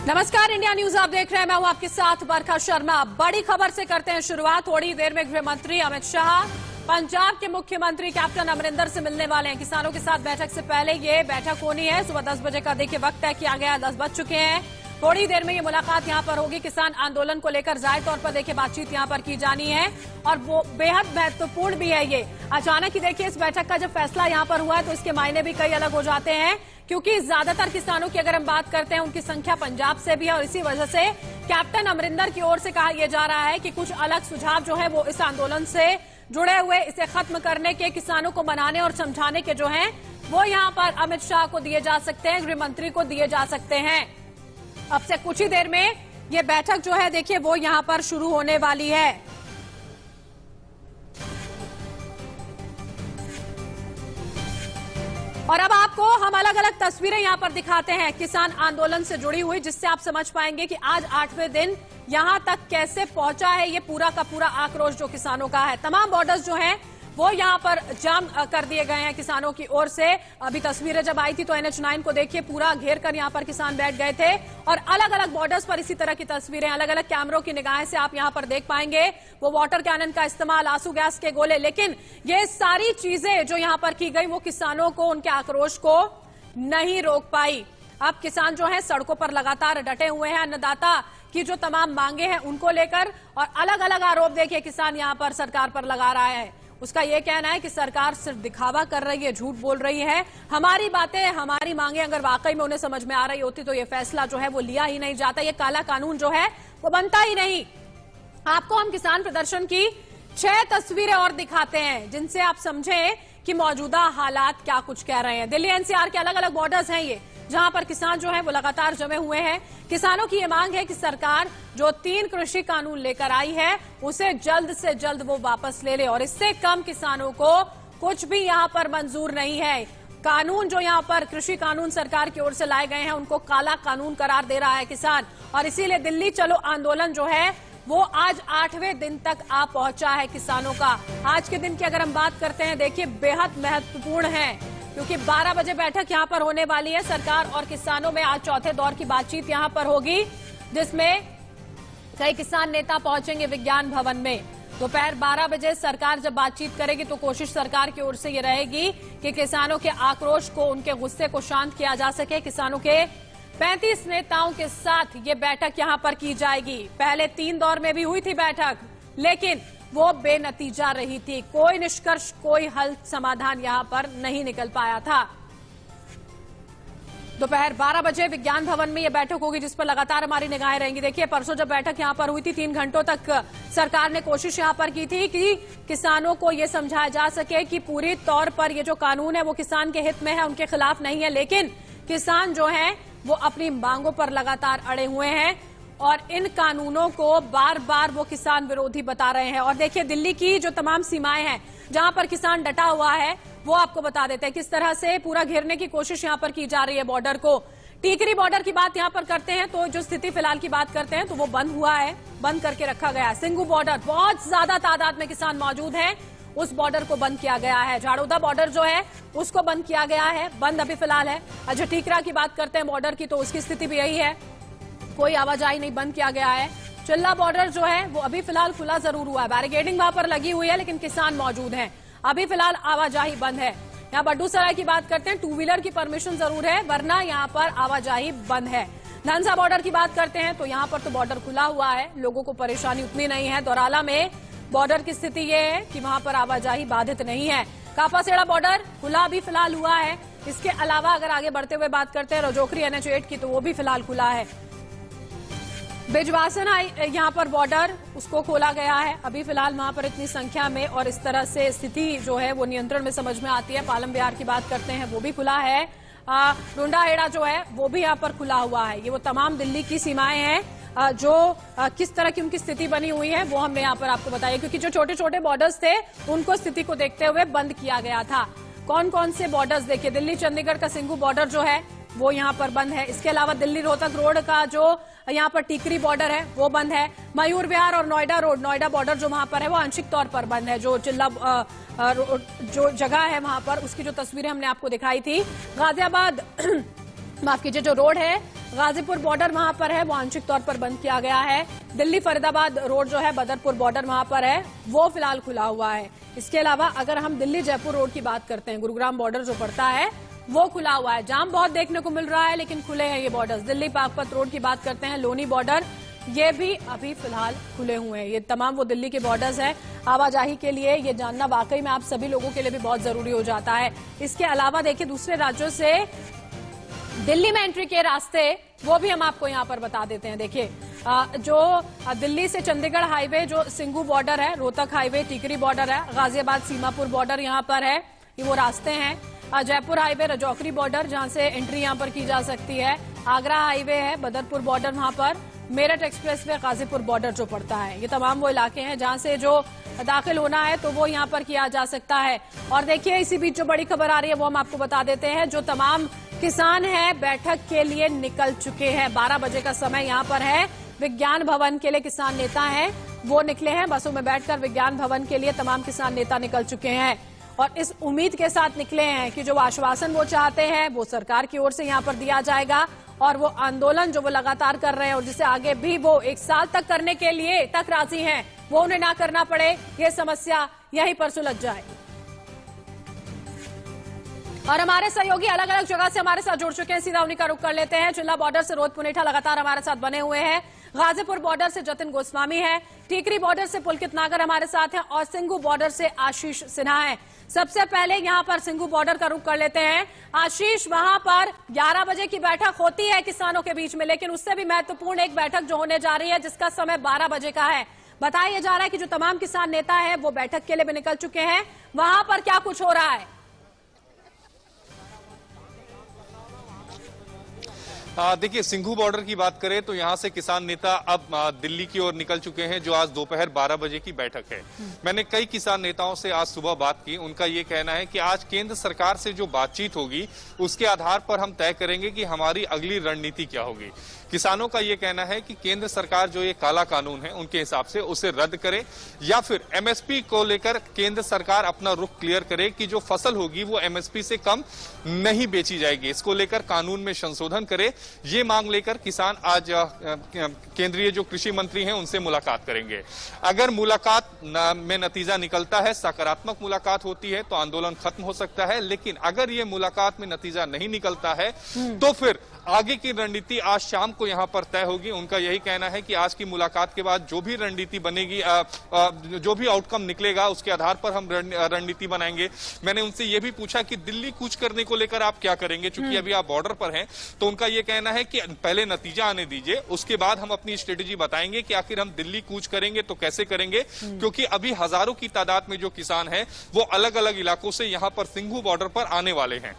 नमस्कार, India news आप देख रहे हैं। मैं हूं आपके साथ बरखा शर्मा। बड़ी खबर से करते हैं शुरुआत। थोड़ी देर में गृह मंत्री अमित शाह पंजाब के मुख्यमंत्री कैप्टन अमरिंदर से मिलने वाले हैं। किसानों के साथ बैठक से पहले ये बैठक होनी है। सुबह 10 बजे का देखिए वक्त तय किया गया है। 10 बज चुके हैं। थोड़ी देर में ये मुलाकात यहां पर होगी। किसान आंदोलन को लेकर जाहिर तौर पर देखिए बातचीत यहां पर की जानी है और वो बेहद महत्वपूर्ण भी है। ये अचानक ही देखिए इस बैठक का जब फैसला यहां पर हुआ है तो इसके मायने भी कई अलग हो जाते हैं, क्योंकि ज्यादातर किसानों की अगर हम बात करते हैं उनकी संख्या पंजाब से भी है और इसी वजह से कैप्टन अमरिंदर की ओर से कहा यह जा रहा है कि कुछ अलग सुझाव जो है वो इस आंदोलन से जुड़े हुए इसे खत्म करने के, किसानों को मनाने और समझाने के जो हैं वो यहां पर अमित शाह को दिए जा सकते हैं, गृह मंत्री को दिए जा सकते हैं। अब से कुछ ही देर में ये बैठक जो है देखिए वो यहां पर शुरू होने वाली है। और अब आपको हम अलग अलग तस्वीरें यहां पर दिखाते हैं किसान आंदोलन से जुड़ी हुई, जिससे आप समझ पाएंगे कि आज 8वें दिन यहां तक कैसे पहुंचा है ये पूरा का पूरा आक्रोश जो किसानों का है। तमाम बॉर्डर्स जो हैं वो यहां पर जाम कर दिए गए हैं किसानों की ओर से। अभी तस्वीरें जब आई थी तो NH9 को देखिए पूरा घेर कर यहां पर किसान बैठ गए थे और अलग अलग बॉर्डर्स पर इसी तरह की तस्वीरें अलग अलग कैमरों की निगाहें से आप यहां पर देख पाएंगे। वो वाटर कैनन का इस्तेमाल, आंसू गैस के गोले, लेकिन ये सारी चीजें जो यहां पर की गई वो किसानों को, उनके आक्रोश को नहीं रोक पाई। अब किसान जो है सड़कों पर लगातार डटे हुए हैं अन्नदाता की जो तमाम मांगे हैं उनको लेकर, और अलग अलग आरोप देखिए किसान यहां पर सरकार पर लगा रहा है। उसका यह कहना है कि सरकार सिर्फ दिखावा कर रही है, झूठ बोल रही है। हमारी बातें, हमारी मांगे अगर वाकई में उन्हें समझ में आ रही होती तो ये फैसला जो है वो लिया ही नहीं जाता, ये काला कानून जो है वो बनता ही नहीं। आपको हम किसान प्रदर्शन की 6 तस्वीरें और दिखाते हैं जिनसे आप समझें कि मौजूदा हालात क्या कुछ कह रहे हैं। दिल्ली NCR के अलग अलग बॉर्डर्स हैं ये, जहां पर किसान जो है वो लगातार जमे हुए हैं। किसानों की ये मांग है कि सरकार जो 3 कृषि कानून लेकर आई है उसे जल्द से जल्द वो वापस ले ले, और इससे कम किसानों को कुछ भी यहां पर मंजूर नहीं है। कानून जो यहां पर कृषि कानून सरकार की ओर से लाए गए हैं उनको काला कानून करार दे रहा है किसान, और इसीलिए दिल्ली चलो आंदोलन जो है वो आज 8वें दिन तक आ पहुंचा है किसानों का। आज के दिन की अगर हम बात करते हैं देखिए बेहद महत्वपूर्ण है, क्योंकि 12 बजे बैठक यहां पर होने वाली है। सरकार और किसानों में आज चौथे दौर की बातचीत यहां पर होगी, जिसमें कई किसान नेता पहुंचेंगे विज्ञान भवन में। दोपहर 12 बजे सरकार जब बातचीत करेगी तो कोशिश सरकार की ओर से ये रहेगी कि किसानों के आक्रोश को, उनके गुस्से को शांत किया जा सके। किसानों के 35 नेताओं के साथ ये बैठक यहां पर की जाएगी। पहले 3 दौर में भी हुई थी बैठक, लेकिन वो बेनतीजा रही थी। कोई निष्कर्ष, कोई हल, समाधान यहां पर नहीं निकल पाया था। दोपहर 12 बजे विज्ञान भवन में यह बैठक होगी, जिस पर लगातार हमारी निगाहें रहेंगी। देखिए परसों जब बैठक यहां पर हुई थी 3 घंटों तक सरकार ने कोशिश यहां पर की थी कि किसानों को यह समझाया जा सके कि पूरी तौर पर ये जो कानून है वो किसान के हित में है, उनके खिलाफ नहीं है। लेकिन किसान जो है वो अपनी मांगों पर लगातार अड़े हुए हैं और इन कानूनों को बार बार वो किसान विरोधी बता रहे हैं। और देखिए दिल्ली की जो तमाम सीमाएं हैं जहां पर किसान डटा हुआ है वो आपको बता देते हैं किस तरह से पूरा घेरने की कोशिश यहां पर की जा रही है बॉर्डर को। टीकरी बॉर्डर की बात यहां पर करते हैं तो जो स्थिति फिलहाल की बात करते हैं तो वो बंद हुआ है, बंद करके रखा गया है। सिंघू बॉर्डर, बहुत ज्यादा तादाद में किसान मौजूद हैं, उस बॉर्डर को बंद किया गया है। झाड़ोदा बॉर्डर जो है उसको बंद किया गया है, बंद अभी फिलहाल है। अच्छा, टीकरा की बात करते हैं बॉर्डर की तो उसकी स्थिति भी यही है, कोई आवाजाही नहीं, बंद किया गया है। चिल्ला बॉर्डर जो है वो अभी फिलहाल खुला जरूर हुआ है, बैरिकेडिंग वहां पर लगी हुई है, लेकिन किसान मौजूद हैं। अभी फिलहाल आवाजाही बंद है। यहाँ बड्डूसराय की बात करते हैं, 2 व्हीलर की परमिशन जरूर है, वरना यहाँ पर आवाजाही बंद है। धनसा बॉर्डर की बात करते हैं तो यहाँ पर तो बॉर्डर खुला हुआ है, लोगों को परेशानी उतनी नहीं है। दौराला में बॉर्डर की स्थिति ये है कि वहां पर आवाजाही बाधित नहीं है। कापासेड़ा बॉर्डर खुला भी फिलहाल हुआ है। इसके अलावा अगर आगे बढ़ते हुए बात करते हैं रजोखरी NH8 की तो वो भी फिलहाल खुला है। बिजवासन यहाँ पर बॉर्डर उसको खोला गया है, अभी फिलहाल वहां पर इतनी संख्या में और इस तरह से स्थिति जो है वो नियंत्रण में समझ में आती है। पालम बिहार की बात करते हैं वो भी खुला है। रुंडाहेड़ा जो है वो भी यहाँ पर खुला हुआ है। ये वो तमाम दिल्ली की सीमाएं हैं जो किस तरह की उनकी स्थिति बनी हुई है वो हमने यहाँ पर आपको बताया, क्योंकि जो छोटे छोटे बॉर्डर्स थे उनको स्थिति को देखते हुए बंद किया गया था। कौन कौन से बॉर्डर्स देखिए, दिल्ली चंडीगढ़ का सिंघू बॉर्डर जो है वो यहाँ पर बंद है। इसके अलावा दिल्ली रोहतक रोड का जो यहाँ पर टीकरी बॉर्डर है वो बंद है। मयूर विहार और नोएडा रोड, नोएडा बॉर्डर जो वहां पर है वो आंशिक तौर पर बंद है। जो चिल्ला जो जगह है वहां पर उसकी जो तस्वीरें हमने आपको दिखाई थी। गाजियाबाद माफ कीजिए, जो रोड है गाजीपुर बॉर्डर वहां पर है, वो आंशिक तौर पर बंद किया गया है। दिल्ली फरीदाबाद रोड जो है, बदरपुर बॉर्डर वहां पर है, वो फिलहाल खुला हुआ है। इसके अलावा अगर हम दिल्ली जयपुर रोड की बात करते हैं, गुरुग्राम बॉर्डर जो पड़ता है वो खुला हुआ है। जाम बहुत देखने को मिल रहा है, लेकिन खुले हैं ये बॉर्डर्स। दिल्ली पाकपत रोड की बात करते हैं, लोनी बॉर्डर, ये भी अभी फिलहाल खुले हुए हैं। ये तमाम वो दिल्ली के बॉर्डर्स हैं। आवाजाही के लिए ये जानना वाकई में आप सभी लोगों के लिए भी बहुत जरूरी हो जाता है। इसके अलावा देखिए, दूसरे राज्यों से दिल्ली में एंट्री के रास्ते वो भी हम आपको यहां पर बता देते हैं। देखिए, जो दिल्ली से चंडीगढ़ हाईवे, जो सिंघू बॉर्डर है, रोहतक हाईवे, टिकरी बॉर्डर है, गाजियाबाद सीमापुर बॉर्डर यहां पर है, ये वो रास्ते हैं। जयपुर हाईवे, रजौकरी बॉर्डर, जहां से एंट्री यहां पर की जा सकती है। आगरा हाईवे है, बदरपुर बॉर्डर वहां पर, मेरठ एक्सप्रेसवे, गाजीपुर बॉर्डर जो पड़ता है, ये तमाम वो इलाके हैं जहां से जो दाखिल होना है तो वो यहां पर किया जा सकता है। और देखिए, इसी बीच जो बड़ी खबर आ रही है वो हम आपको बता देते हैं। जो तमाम किसान हैं बैठक के लिए निकल चुके हैं। 12 बजे का समय यहां पर है। विज्ञान भवन के लिए किसान नेता हैं, वो निकले हैं बसों में बैठकर। विज्ञान भवन के लिए तमाम किसान नेता निकल चुके हैं और इस उम्मीद के साथ निकले हैं कि जो आश्वासन वो चाहते हैं वो सरकार की ओर से यहां पर दिया जाएगा। और वो आंदोलन जो वो लगातार कर रहे हैं और जिसे आगे भी वो 1 साल तक करने के लिए तक राजी हैं, वो उन्हें ना करना पड़े, ये समस्या यहीं पर सुलझ जाए। और हमारे सहयोगी अलग अलग जगह से हमारे साथ जुड़ चुके हैं, सीधा उन्हीं का रुख कर लेते हैं। चिल्ला बॉर्डर से रोहित पुनेठा लगातार हमारे साथ बने हुए हैं। गाजीपुर बॉर्डर से जतिन गोस्वामी है, टीकरी बॉर्डर से पुलकित नागर हमारे साथ हैं और सिंघू बॉर्डर से आशीष सिन्हा है। सबसे पहले यहां पर सिंघू बॉर्डर का रुख कर लेते हैं। आशीष, वहां पर 11 बजे की बैठक होती है किसानों के बीच में, लेकिन उससे भी महत्वपूर्ण एक बैठक जो होने जा रही है जिसका समय 12 बजे का है। बताया जा रहा है कि जो तमाम किसान नेता है वो बैठक के लिए भी निकल चुके हैं। वहां पर क्या कुछ हो रहा है? देखिए, सिंघू बॉर्डर की बात करें तो यहां से किसान नेता अब दिल्ली की ओर निकल चुके हैं, जो आज दोपहर 12 बजे की बैठक है। मैंने कई किसान नेताओं से आज सुबह बात की। उनका ये कहना है कि आज केंद्र सरकार से जो बातचीत होगी उसके आधार पर हम तय करेंगे कि हमारी अगली रणनीति क्या होगी। किसानों का ये कहना है कि केंद्र सरकार जो ये काला कानून है उनके हिसाब से उसे रद्द करे, या फिर एमएसपी को लेकर केंद्र सरकार अपना रुख क्लियर करे कि जो फसल होगी वो एमएसपी से कम नहीं बेची जाएगी। इसको लेकर कानून में संशोधन करे, ये मांग लेकर किसान आज केंद्रीय जो कृषि मंत्री हैं उनसे मुलाकात करेंगे। अगर मुलाकात में नतीजा निकलता है, सकारात्मक मुलाकात होती है तो आंदोलन खत्म हो सकता है, लेकिन अगर ये मुलाकात में नतीजा नहीं निकलता है तो फिर आगे की रणनीति आज शाम को यहां पर तय होगी। उनका यही कहना है कि आज की मुलाकात के बाद जो भी रणनीति बनेगी, जो भी आउटकम निकलेगा उसके आधार पर हम रणनीति बनाएंगे। मैंने उनसे यह भी पूछा कि दिल्ली कूच करने को लेकर आप क्या करेंगे, चूंकि अभी आप बॉर्डर पर हैं, तो उनका यह कहना है कि पहले नतीजा आने दीजिए, उसके बाद हम अपनी स्ट्रेटेजी बताएंगे कि आखिर हम दिल्ली कूच करेंगे तो कैसे करेंगे, क्योंकि अभी हजारों की तादाद में जो किसान हैं वो अलग अलग इलाकों से यहां पर सिंघू बॉर्डर पर आने वाले हैं।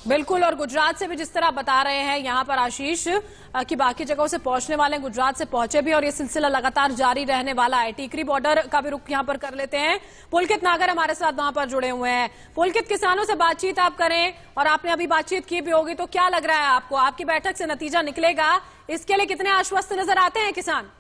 बिल्कुल, और गुजरात से भी जिस तरह बता रहे हैं यहाँ पर आशीष कि बाकी जगहों से पहुंचने वाले हैं, गुजरात से पहुंचे भी और ये सिलसिला लगातार जारी रहने वाला है। टीकरी बॉर्डर का भी रुख यहाँ पर कर लेते हैं। पुलकित नागर हमारे साथ वहां पर जुड़े हुए हैं। पुलकित, किसानों से बातचीत आप करें और आपने अभी बातचीत की भी होगी, तो क्या लग रहा है आपको, आपकी बैठक से नतीजा निकलेगा, इसके लिए कितने आश्वस्त नजर आते हैं किसान?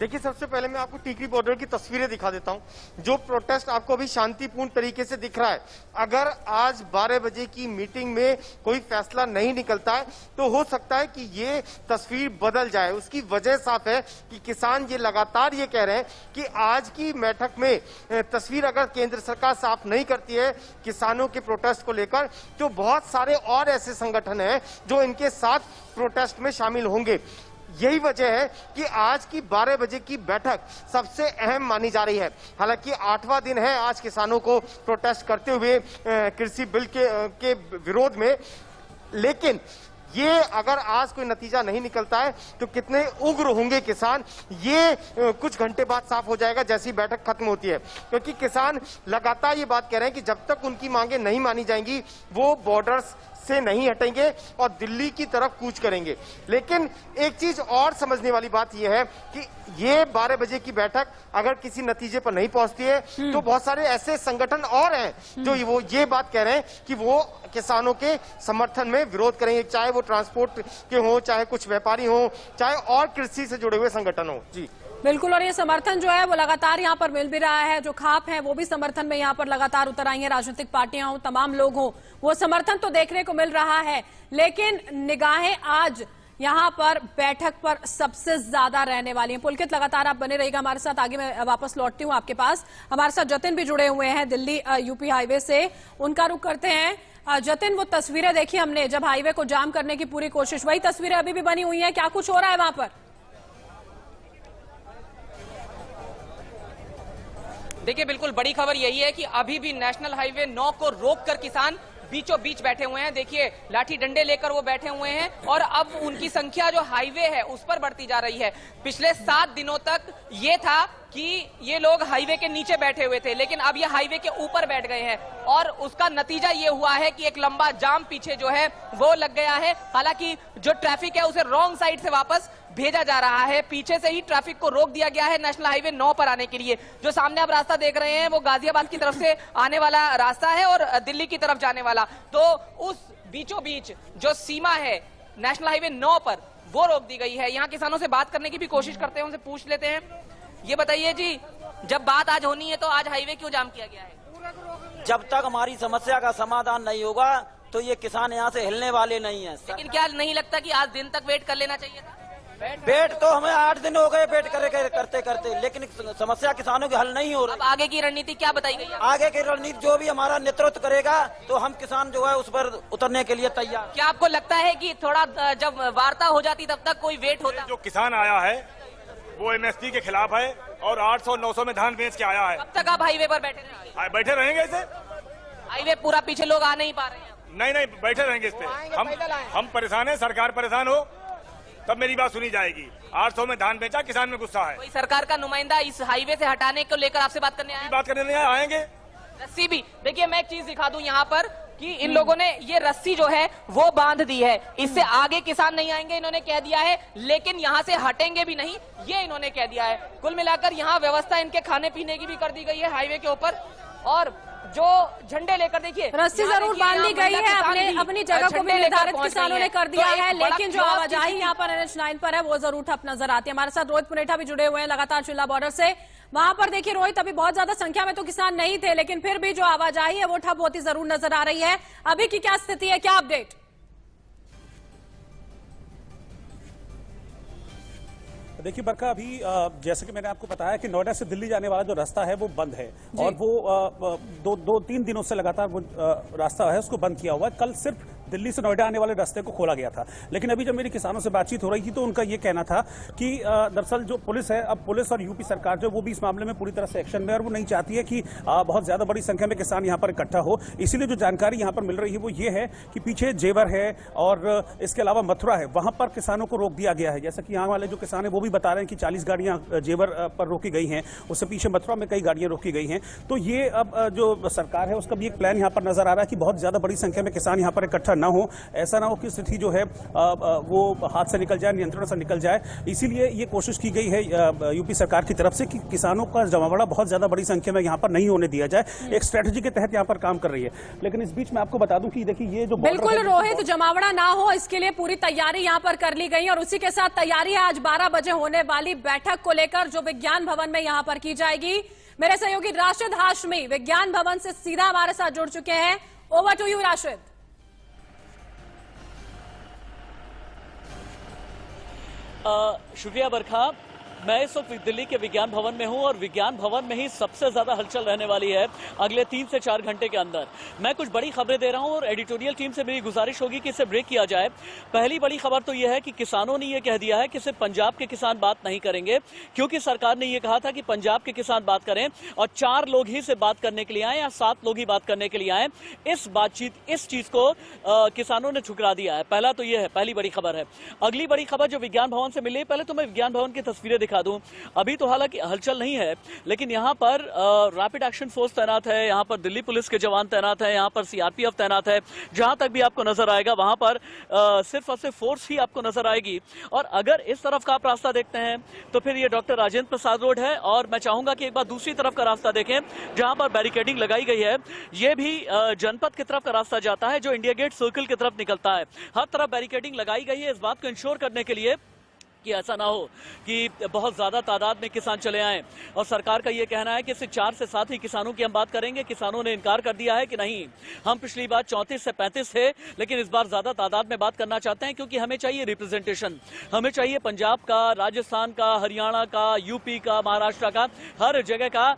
देखिए, सबसे पहले मैं आपको टीकरी बॉर्डर की तस्वीरें दिखा देता हूं। जो प्रोटेस्ट आपको अभी शांतिपूर्ण तरीके से दिख रहा है, अगर आज 12 बजे की मीटिंग में कोई फैसला नहीं निकलता है तो हो सकता है कि ये तस्वीर बदल जाए। उसकी वजह साफ है कि किसान ये लगातार ये कह रहे हैं कि आज की बैठक में तस्वीर अगर केंद्र सरकार साफ नहीं करती है किसानों के प्रोटेस्ट को लेकर, तो बहुत सारे और ऐसे संगठन हैं जो इनके साथ प्रोटेस्ट में शामिल होंगे। यही वजह है कि आज की 12 बजे की बैठक सबसे अहम मानी जा रही है। हालांकि 8वां दिन है आज किसानों को प्रोटेस्ट करते हुए कृषि बिल के विरोध में, लेकिन ये अगर आज कोई नतीजा नहीं निकलता है तो कितने उग्र होंगे किसान, ये कुछ घंटे बाद साफ हो जाएगा जैसी बैठक खत्म होती है। क्योंकि किसान लगातार ये बात कह रहे हैं कि जब तक उनकी मांगे नहीं मानी जाएंगी वो बॉर्डर्स से नहीं हटेंगे और दिल्ली की तरफ कूच करेंगे। लेकिन एक चीज और समझने वाली बात यह है कि ये 12 बजे की बैठक अगर किसी नतीजे पर नहीं पहुंचती है तो बहुत सारे ऐसे संगठन और हैं जो वो ये बात कह रहे हैं कि वो किसानों के समर्थन में विरोध करेंगे, चाहे वो ट्रांसपोर्ट के हों, चाहे कुछ व्यापारी हों, चाहे और कृषि से जुड़े हुए संगठन हों। जी बिल्कुल, और ये समर्थन जो है वो लगातार यहाँ पर मिल भी रहा है। जो खाप है वो भी समर्थन में यहाँ पर लगातार उतर आई है। राजनीतिक पार्टियां हों, तमाम लोग हों, वो समर्थन तो देखने को मिल रहा है। लेकिन निगाहें आज यहाँ पर बैठक पर सबसे ज्यादा रहने वाली हैं। पुलकित, लगातार आप बने रहिएगा हमारे साथ। आगे मैं वापस लौटती हूँ आपके पास। हमारे साथ जतिन भी जुड़े हुए हैं दिल्ली यूपी हाईवे से, उनका रुख करते हैं। जतिन, वो तस्वीरें देखी हमने जब हाईवे को जाम करने की पूरी कोशिश, वही तस्वीरें अभी भी बनी हुई हैं। क्या कुछ हो रहा है वहां पर? देखिए, बिल्कुल बड़ी खबर यही है कि अभी भी नेशनल हाईवे 9 को रोककर किसान बीचों बीच बैठे हुए हैं। देखिए, लाठी डंडे लेकर वो बैठे हुए हैं और अब उनकी संख्या जो हाईवे है उस पर बढ़ती जा रही है। पिछले 7 दिनों तक ये था कि ये लोग हाईवे के नीचे बैठे हुए थे, लेकिन अब ये हाईवे के ऊपर बैठ गए हैं और उसका नतीजा ये हुआ है कि एक लंबा जाम पीछे जो है वो लग गया है। हालांकि जो ट्रैफिक है उसे रॉन्ग साइड से वापस भेजा जा रहा है, पीछे से ही ट्रैफिक को रोक दिया गया है नेशनल हाईवे 9 पर आने के लिए। जो सामने आप रास्ता देख रहे हैं वो गाजियाबाद की तरफ से आने वाला रास्ता है और दिल्ली की तरफ जाने वाला। तो उस बीचों बीच जो सीमा है नेशनल हाईवे 9 पर, वो रोक दी गई है। यहाँ किसानों से बात करने की भी कोशिश करते हैं, उनसे पूछ लेते हैं। ये बताइए जी, जब बात आज होनी है तो आज हाईवे क्यों जाम किया गया है? जब तक हमारी समस्या का समाधान नहीं होगा तो ये किसान यहाँ से हिलने वाले नहीं हैं। लेकिन क्या नहीं लगता कि आज दिन तक वेट कर लेना चाहिए था? वेट तो हमें 8 दिन हो गए वेट करते करते, लेकिन समस्या किसानों की हल नहीं हो रही। अब आगे की रणनीति क्या बताई गई है? आगे की रणनीति जो भी हमारा नेतृत्व करेगा तो हम किसान जो है उस पर उतरने के लिए तैयार। क्या आपको लगता है कि थोड़ा जब वार्ता हो जाती तब तक कोई वेट होता? जो किसान आया है वो एमएसपी के खिलाफ है और 800-900 में धान बेच के आया है। कब तक आप हाईवे पर बैठे रहेंगे? बैठे रहेंगे इसे, हाईवे पूरा पीछे लोग आ नहीं पा रहे हैं। नहीं बैठे रहेंगे इस पे। हम परेशान हैं, सरकार परेशान हो तब मेरी बात सुनी जाएगी। 800 में धान बेचा, किसान में गुस्सा है। कोई सरकार का नुमाइंदा इस हाईवे से हटाने को लेकर आपसे बात करने आया? बात करने नहीं आएंगे। रस्सी भी देखिए, मैं एक चीज दिखा दूं यहाँ पर कि इन लोगों ने ये रस्सी जो है वो बांध दी है। इससे आगे किसान नहीं आएंगे इन्होंने कह दिया है, लेकिन यहाँ से हटेंगे भी नहीं, ये इन्होंने कह दिया है। कुल मिलाकर यहाँ व्यवस्था इनके खाने पीने की भी कर दी गई है हाईवे के ऊपर। और जो झंडे लेकर, देखिए रस्सी जरूर बांध दी गई है, अपनी जगह को भी निर्धारित किसानों ने कर दिया है, लेकिन जो आवाजाही यहाँ पर NH9 पर है वो जरूर ठप नजर आती है। हमारे साथ रोहित पुनेठा भी जुड़े हुए हैं लगातार चिल्ला बॉर्डर से। वहां पर देखिए रोहित, अभी बहुत ज्यादा संख्या में तो किसान नहीं थे, लेकिन फिर भी जो आवाजाही है वो ठप होती जरूर नजर आ रही है। अभी की क्या स्थिति है, क्या अपडेट? देखिए बरका, अभी जैसे कि मैंने आपको बताया कि नोएडा से दिल्ली जाने वाला जो रास्ता है वो बंद है और वो 2-3 दिनों से लगातार वो रास्ता है उसको बंद किया हुआ है। कल सिर्फ दिल्ली से नोएडा आने वाले रास्ते को खोला गया था, लेकिन अभी जब मेरी किसानों से बातचीत हो रही थी तो उनका ये कहना था कि दरअसल जो पुलिस है, अब पुलिस और यूपी सरकार जो वो भी इस मामले में पूरी तरह से एक्शन में, और वो नहीं चाहती है कि बहुत ज्यादा बड़ी संख्या में किसान यहाँ पर इकट्ठा हो। इसीलिए जो जानकारी यहाँ पर मिल रही है वो ये है कि पीछे जेवर है और इसके अलावा मथुरा है, वहां पर किसानों को रोक दिया गया है। जैसा कि यहाँ वाले जो किसान है वो भी बता रहे हैं कि 40 गाड़ियां जेवर पर रोकी गई हैं, उससे पीछे मथुरा में कई गाड़ियां रोकी गई हैं। तो ये अब जो सरकार है उसका भी एक प्लान यहाँ पर नजर आ रहा है कि बहुत ज्यादा बड़ी संख्या में किसान यहाँ पर इकट्ठा न हो, ऐसा ना हो कि स्थिति जो है वो हाथ से निकल जाए, नियंत्रण से निकल जाए। इसीलिए ये कोशिश की गई है यूपी सरकार की तरफ से कि किसानों का जमावड़ा बहुत ज्यादा बड़ी संख्या में यहाँ पर नहीं होने दिया जाए। एक स्ट्रेटजी के तहत यहाँ पर काम कर रही है। लेकिन इस बीच मैं आपको बता दूं कि देखिए ये जो बिल्कुल रोहित, जमावड़ा ना हो इसके लिए पूरी तैयारी यहाँ पर कर ली गई और उसी के साथ तैयारी है आज 12 बजे होने वाली बैठक को लेकर जो विज्ञान भवन में यहाँ पर की जाएगी। मेरे सहयोगी राशिद हाशमी विज्ञान भवन से सीधा हमारे साथ जुड़ चुके हैं। Over to you Rashid. शुक्रिया बरखा। मैं इस वक्त दिल्ली के विज्ञान भवन में हूं और विज्ञान भवन में ही सबसे ज्यादा हलचल रहने वाली है अगले 3 से 4 घंटे के अंदर। मैं कुछ बड़ी खबरें दे रहा हूं और एडिटोरियल टीम से मेरी गुजारिश होगी कि इसे ब्रेक किया जाए। पहली बड़ी खबर तो यह है कि किसानों ने यह कह दिया है कि सिर्फ पंजाब के किसान बात नहीं करेंगे, क्योंकि सरकार ने यह कहा था कि पंजाब के किसान बात करें और 4 लोग ही से बात करने के लिए आए या 7 लोग ही बात करने के लिए आए। इस बातचीत, इस चीज को किसानों ने ठुकरा दिया है। पहला तो यह है, पहली बड़ी खबर है। अगली बड़ी खबर जो विज्ञान भवन से मिली, पहले तो मैं विज्ञान भवन की तस्वीरें दिखा दूं। अभी तो हालांकि हलचल नहीं है, लेकिन यहाँ पर रैपिड एक्शन फोर्स तैनात है, यहाँ पर दिल्ली पुलिस के जवान तैनात है, यहाँ पर सीआरपीएफ तैनात है। जहां तक भी आपको नजर आएगा वहां पर सिर्फ और सिर्फ फोर्स ही आपको नजर आएगी। और अगर इस तरफ का आप रास्ता देखते हैं तो फिर ये डॉक्टर राजेंद्र प्रसाद रोड है और मैं चाहूंगा कि एक बार दूसरी तरफ का रास्ता देखें जहां पर बैरिकेडिंग लगाई गई है। ये भी जनपद की तरफ का रास्ता जाता है जो इंडिया गेट सर्किल की तरफ निकलता है। हर तरफ बैरिकेडिंग लगाई गई है इस बात को इंश्योर करने के लिए कि ऐसा ना हो कि बहुत ज्यादा तादाद में किसान चले आएं। और सरकार का ये कहना है कि सिर्फ 4 से 7 ही किसानों की हम बात करेंगे। किसानों ने इनकार कर दिया है कि नहीं, हम पिछली बार 34 से 35 थे, लेकिन इस बार ज्यादा तादाद में बात करना चाहते हैं, क्योंकि हमें चाहिए रिप्रेजेंटेशन। हमें चाहिए पंजाब का, राजस्थान का, हरियाणा का, यूपी का, महाराष्ट्र का, हर जगह का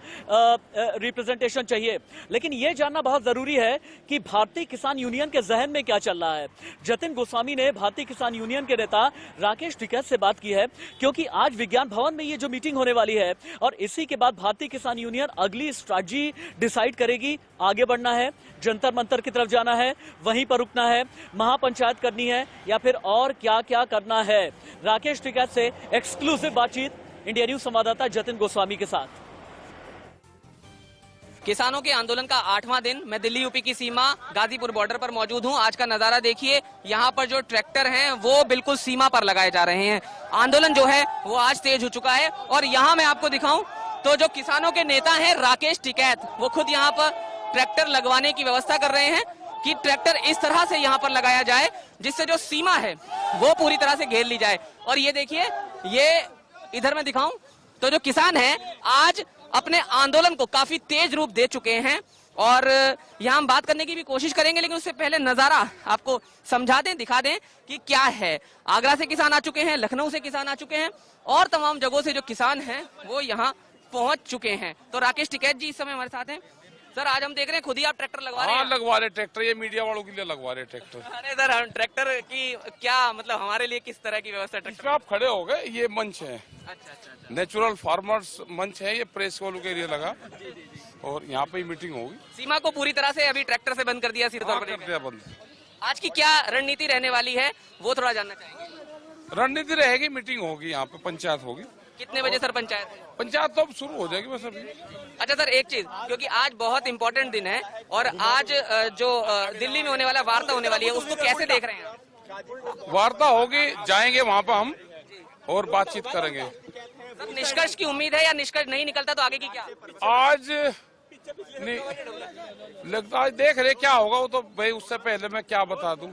रिप्रेजेंटेशन चाहिए। लेकिन यह जानना बहुत जरूरी है कि भारतीय किसान यूनियन के जहन में क्या चल रहा है। जतिन गोस्वामी ने भारतीय किसान यूनियन के नेता राकेश टिकैत से की है, क्योंकि आज विज्ञान भवन में ये जो मीटिंग होने वाली है और इसी के बाद भारतीय किसान यूनियन अगली स्ट्रैटेजी डिसाइड करेगी। आगे बढ़ना है, जंतर मंतर की तरफ जाना है, वहीं पर रुकना है, महापंचायत करनी है, या फिर और क्या क्या करना है। राकेश टिकैत से एक्सक्लूसिव बातचीत इंडिया न्यूज संवाददाता जतिन गोस्वामी के साथ। किसानों के आंदोलन का 8वां दिन, मैं दिल्ली यूपी की सीमा गाजीपुर बॉर्डर पर मौजूद हूं। आज का नजारा देखिए, यहां पर जो ट्रैक्टर हैं वो बिल्कुल सीमा पर लगाए जा रहे हैं। आंदोलन जो है वो आज तेज हो चुका है। और यहां मैं आपको दिखाऊं तो जो किसानों के नेता हैं राकेश टिकैत, वो खुद यहां पर ट्रैक्टर लगवाने की व्यवस्था कर रहे हैं कि ट्रैक्टर इस तरह से यहां पर लगाया जाए जिससे जो सीमा है वो पूरी तरह से घेर ली जाए। और ये देखिए, ये इधर मैं दिखाऊं तो जो किसान हैं आज अपने आंदोलन को काफी तेज रूप दे चुके हैं। और यहाँ हम बात करने की भी कोशिश करेंगे, लेकिन उससे पहले नजारा आपको समझा दें, दिखा दें कि क्या है। आगरा से किसान आ चुके हैं, लखनऊ से किसान आ चुके हैं और तमाम जगहों से जो किसान हैं वो यहाँ पहुंच चुके हैं। तो राकेश टिकैत जी इस समय हमारे साथ हैं। सर, आज हम देख रहे हैं खुद ही आप ट्रैक्टर लगवा रहे हैं। लगवा रहे ट्रैक्टर, ये मीडिया वालों के लिए लगवा रहे ट्रैक्टर। अरे सर, हम ट्रैक्टर की क्या मतलब हमारे लिए किस तरह की व्यवस्था ट्रैक्टर? आप खड़े हो गए, ये मंच है, अच्छा। नेचुरल फार्मर्स मंच है, ये प्रेस वालों के लिए लगा और यहाँ पे मीटिंग होगी। सीमा को पूरी तरह से अभी ट्रैक्टर से बंद कर दिया, सीधे तौर पर कर दिया बंद। आज की क्या रणनीति रहने वाली है वो थोड़ा जानना चाहेंगे। रणनीति रहेगी, मीटिंग होगी, यहाँ पे पंचायत होगी। कितने बजे सर पंचायत? पंचायत तो अब शुरू हो जाएगी बस अभी। अच्छा सर, एक चीज, क्योंकि आज बहुत इंपॉर्टेंट दिन है और आज जो दिल्ली में होने वाला वार्ता होने वाली है, उसको कैसे देख रहे हैं? वार्ता होगी, जाएंगे वहाँ पे हम और बातचीत करेंगे। सर, निष्कर्ष की उम्मीद है या निष्कर्ष नहीं निकलता तो आगे की क्या? आज नहीं लगता, देख रहे क्या होगा वो तो भाई, उससे पहले मैं क्या बता दूं।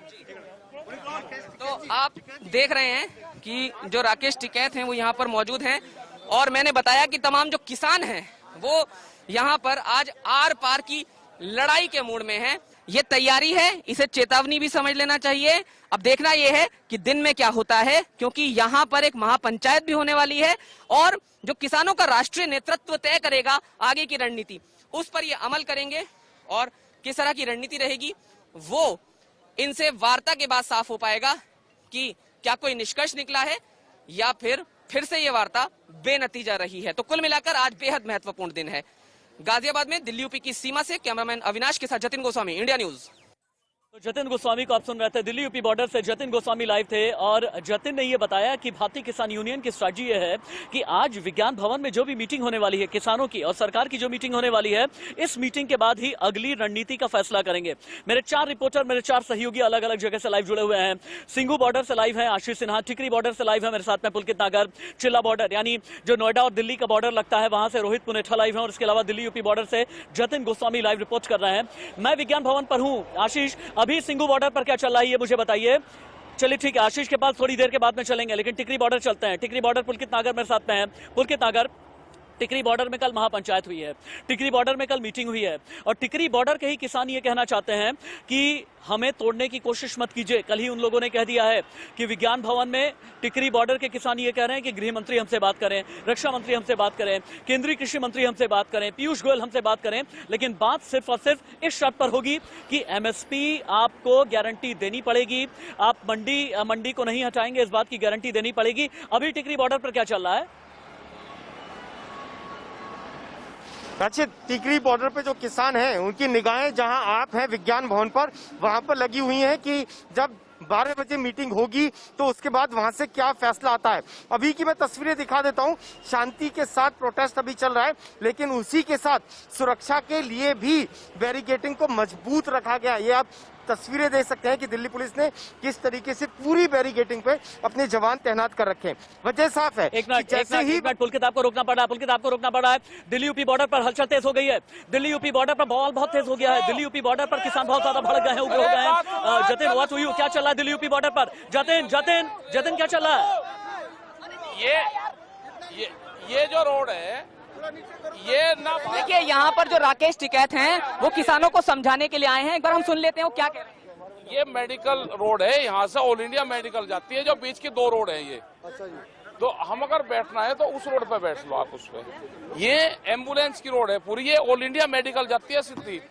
तो आप देख रहे हैं कि जो राकेश टिकैत हैं वो यहाँ पर मौजूद हैं और मैंने बताया कि तमाम जो किसान हैं वो यहाँ पर आज आर पार की लड़ाई के मूड में हैं। ये तैयारी है, इसे चेतावनी भी समझ लेना चाहिए। अब देखना यह है कि दिन में क्या होता है, क्योंकि यहाँ पर एक महापंचायत भी होने वाली है और जो किसानों का राष्ट्रीय नेतृत्व तय करेगा आगे की रणनीति, उस पर ये अमल करेंगे और किस तरह की रणनीति रहेगी वो इनसे वार्ता के बाद साफ हो पाएगा कि क्या कोई निष्कर्ष निकला है या फिर से ये वार्ता बेनतीजा रही है। तो कुल मिलाकर आज बेहद महत्वपूर्ण दिन है। गाजियाबाद में दिल्ली यूपी की सीमा से कैमरामैन अविनाश के साथ जतिन गोस्वामी, इंडिया न्यूज। तो जतिन गोस्वामी को आप सुन रहे थे, दिल्ली यूपी बॉर्डर से जतिन गोस्वामी लाइव थे और जतिन ने ये बताया कि भारतीय किसान यूनियन की स्ट्रैटेजी ये है कि आज विज्ञान भवन में जो भी मीटिंग होने वाली है किसानों की और सरकार की जो मीटिंग होने वाली है, इस मीटिंग के बाद ही अगली रणनीति का फैसला करेंगे। मेरे 4 रिपोर्टर, मेरे 4 सहयोगी अलग अलग जगह से लाइव जुड़े हुए हैं। सिंघू बॉर्डर से लाइव है आशीष सिन्हा, टिकरी बॉर्डर से लाइव है मेरे साथ में पुलकित नागर, चिल्ला बॉर्डर यानी जो नोएडा और दिल्ली का बॉर्डर लगता है वहां से रोहित पुनेठा लाइव है और इसके अलावा दिल्ली यूपी बॉर्डर से जतिन गोस्वामी लाइव रिपोर्ट कर रहे हैं। मैं विज्ञान भवन पर हूँ। आशीष, अभी सिंघू बॉर्डर क्या चल रहा है ये मुझे बताइए। चलिए ठीक है, आशीष के पास थोड़ी देर के बाद में चलेंगे, लेकिन टिकरी बॉर्डर चलते हैं। टिकरी बॉर्डर पुलकित नागर मेरे साथ में है। पुलकित नागर, टिकरी बॉर्डर में कल महापंचायत हुई है, टिकरी बॉर्डर में कल मीटिंग हुई है और टिकरी बॉर्डर के ही किसान ये कहना चाहते हैं कि हमें तोड़ने की कोशिश मत कीजिए। कल ही उन लोगों ने कह दिया है कि विज्ञान भवन में टिकरी बॉर्डर के किसान ये कह रहे हैं कि गृह मंत्री हमसे बात करें, रक्षा मंत्री हमसे बात करें, केंद्रीय कृषि मंत्री हमसे बात करें, पीयूष गोयल हमसे बात करें, लेकिन बात सिर्फ और सिर्फ इस शर्त पर होगी कि एमएसपी आपको गारंटी देनी पड़ेगी। आप मंडी को नहीं हटाएंगे, इस बात की गारंटी देनी पड़ेगी। अभी टिकरी बॉर्डर पर क्या चल रहा है? अच्छे, टिकरी बॉर्डर पे जो किसान हैं उनकी निगाहें जहां आप हैं विज्ञान भवन पर, वहां पर लगी हुई हैं कि जब 12 बजे मीटिंग होगी तो उसके बाद वहां से क्या फैसला आता है। अभी की मैं तस्वीरें दिखा देता हूं। शांति के साथ प्रोटेस्ट अभी चल रहा है, लेकिन उसी के साथ सुरक्षा के लिए भी बैरिकेडिंग को मजबूत रखा गया। ये आप तस्वीरें देख सकते हैं कि दिल्ली पुलिस ने किस तरीके से पूरी बैरिकेडिंग पे अपने जवान तैनात कर रखे हैं। वजह साफ है। एक मिनट पुलकित आपको रोकना पड़ा है। दिल्ली यूपी बॉर्डर पर हलचल तेज हो गई है। दिल्ली यूपी बॉर्डर पर बवाल बहुत तेज हो गया है। दिल्ली यूपी बॉर्डर पर किसान बहुत ज्यादा भड़क गए हैं, उग्र हो गए हैं। जतिन, क्या चल रहा है दिल्ली यूपी बॉर्डर पर? जतिन क्या चल रहा है? ये जो रोड है ये ना, देखिए यहाँ पर जो राकेश टिकैत हैं वो किसानों को समझाने के लिए आए हैं। एक बार हम सुन लेते हैं वो क्या कह रहे हैं। ये मेडिकल रोड है, यहाँ से ऑल इंडिया मेडिकल जाती है, जो बीच की 2 रोड है ये। अच्छा जी। तो हम अगर बैठना है तो उस रोड पे बैठ लो आप, उस पे। ये एम्बुलेंस की रोड है पूरी, ये ऑल इंडिया मेडिकल जाती है सीधी।